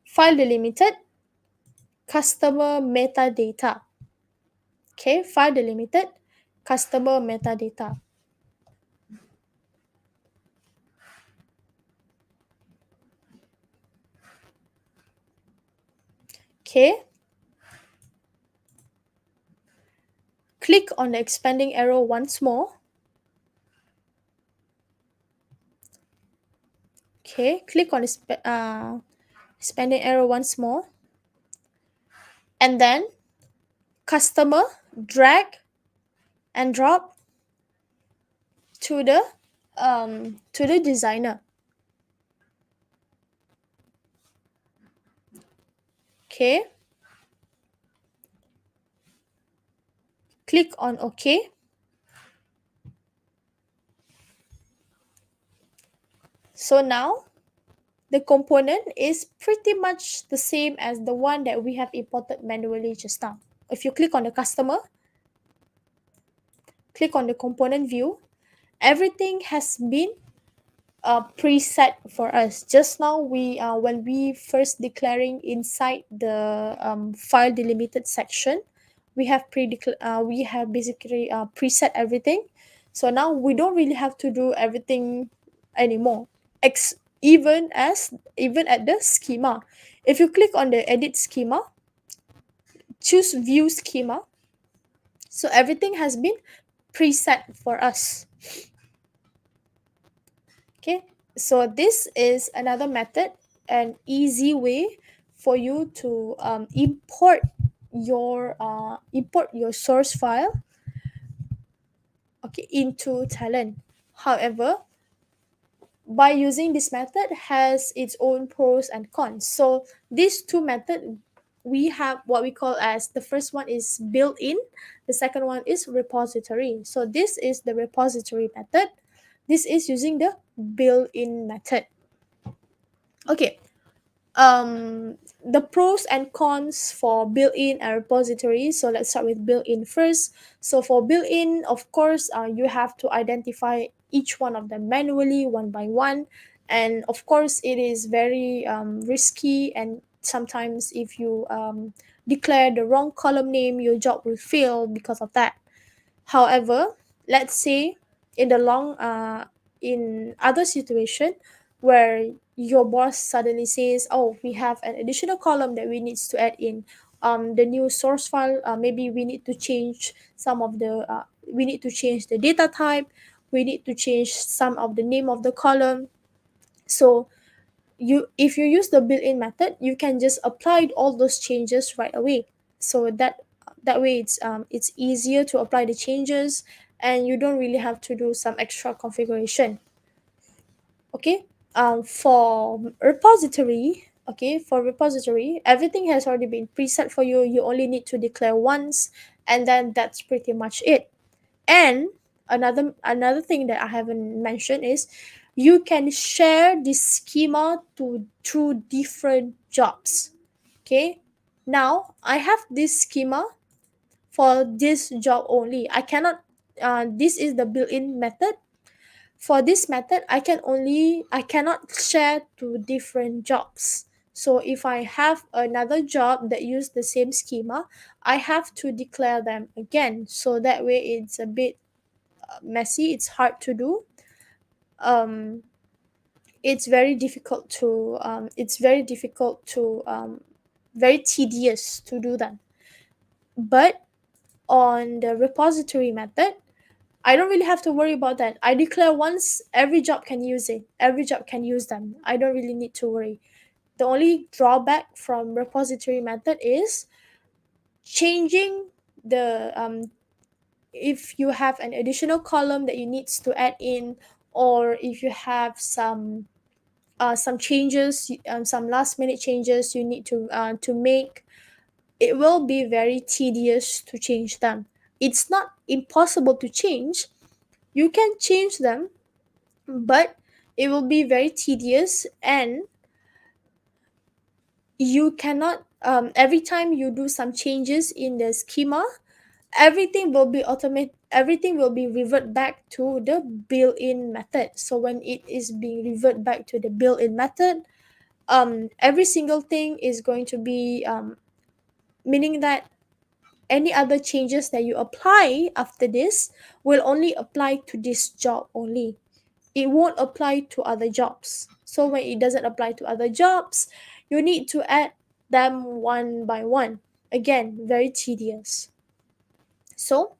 S2: file delimited, customer metadata. Okay, file delimited, customer metadata. Okay, click on the expanding arrow once more. Okay, click on the expanding arrow once more, and then customer, drag and drop to the designer. Okay, click on OK. So now the component is pretty much the same as the one that we have imported manually just now. If you click on the customer, click on the component view, everything has been preset for us. Just now we when we first declaring inside the file delimited section, we have basically preset everything. So now we don't really have to do everything anymore. Even at the schema, if you click on the edit schema, choose view schema, so everything has been preset for us. Okay, so this is another method, an easy way for you to import your source file, okay, into Talend. However, by using this method has its own pros and cons. So these two methods, we have what we call as, the first one is built-in, the second one is repository. So this is the repository method, this is using the built-in method. Okay, the pros and cons for built-in and repository. So let's start with built-in first. So for built-in, of course, you have to identify each one of them manually, one by one, and of course it is very risky, and sometimes if you declare the wrong column name, your job will fail because of that. However, let's say in the in other situation where your boss suddenly says, "Oh, we have an additional column that we needs to add in the new source file. Maybe we need to change some of the we need to change the data type. We need to change some of the name of the column." So if you use the built-in method, you can just apply all those changes right away. So that way it's easier to apply the changes, and you don't really have to do some extra configuration. Okay, for repository, everything has already been preset for you. You only need to declare once, and then that's pretty much it. And another thing that I haven't mentioned is you can share this schema through different jobs. Okay, now I have this schema for this job only. I cannot this is the built-in method. For this method, I cannot share to different jobs. So if I have another job that use the same schema, I have to declare them again. So that way it's a bit messy, it's hard to do. um it's very difficult to very tedious to do that. But on the repository method, I don't really have to worry about that. I declare once, every job can use it, every job can use them. I don't really need to worry. The only drawback from repository method is changing the if you have an additional column that you needs to add in, or if you have some changes, some last minute changes you need to make, it will be very tedious to change them. It's not impossible to change, you can change them, but it will be very tedious, and you cannot every time you do some changes in the schema, everything will be revert back to the built-in method. So when it is being revert back to the built-in method, every single thing is going to be meaning that any other changes that you apply after this will only apply to this job only. It won't apply to other jobs. So when it doesn't apply to other jobs, you need to add them one by one. Again, very tedious. So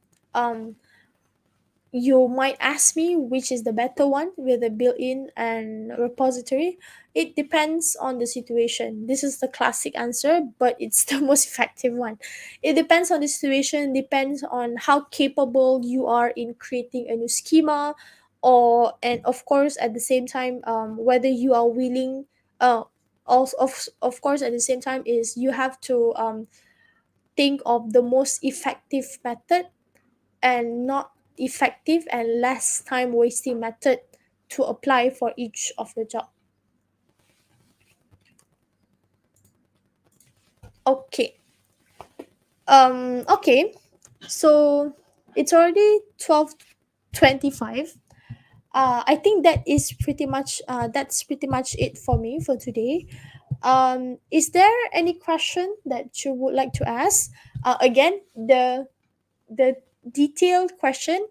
S2: you might ask me which is the better one, with a built-in and repository. It depends on the situation. This is the classic answer, but it's the most effective one. It depends on the situation, depends on how capable you are in creating a new schema, and of course at the same time, whether you are willing also of course at the same time is you have to think of the most effective method, and not effective and less time wasting method to apply for each of the job. Okay. Okay. So it's already 12:25. I think that's pretty much it for me for today. Is there any question that you would like to ask? Again, the detailed question,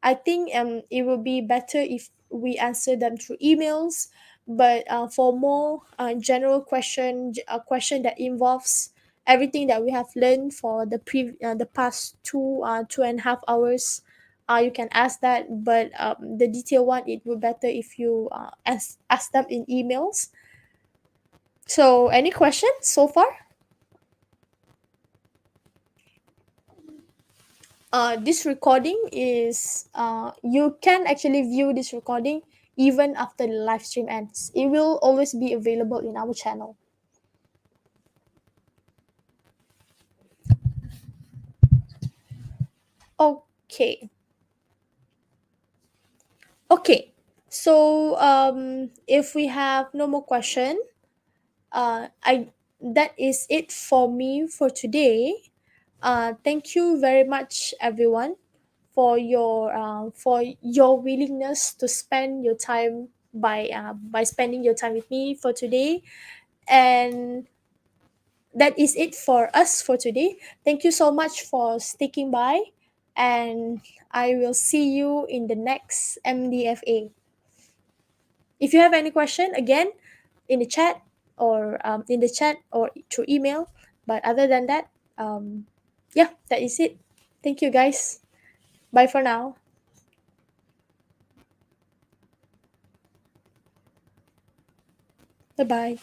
S2: I think it will be better if we answer them through emails. But for more general a question that involves everything that we have learned for the past 2.5 hours, you can ask that. But the detailed one, it would better if you ask them in emails. So any questions so far? this recording is you can actually view this recording even after the live stream ends. It will always be available in our channel. Okay. Okay. So if we have no more question, I that is it for me for today. Thank you very much, everyone, for your willingness to spend your time by spending your time with me for today. And that is it for us for today. Thank you so much for sticking by, and I will see you in the next MDFA. If you have any question, again, in the chat or through email. But other than that, yeah, that is it. Thank you, guys. Bye for now. Bye bye.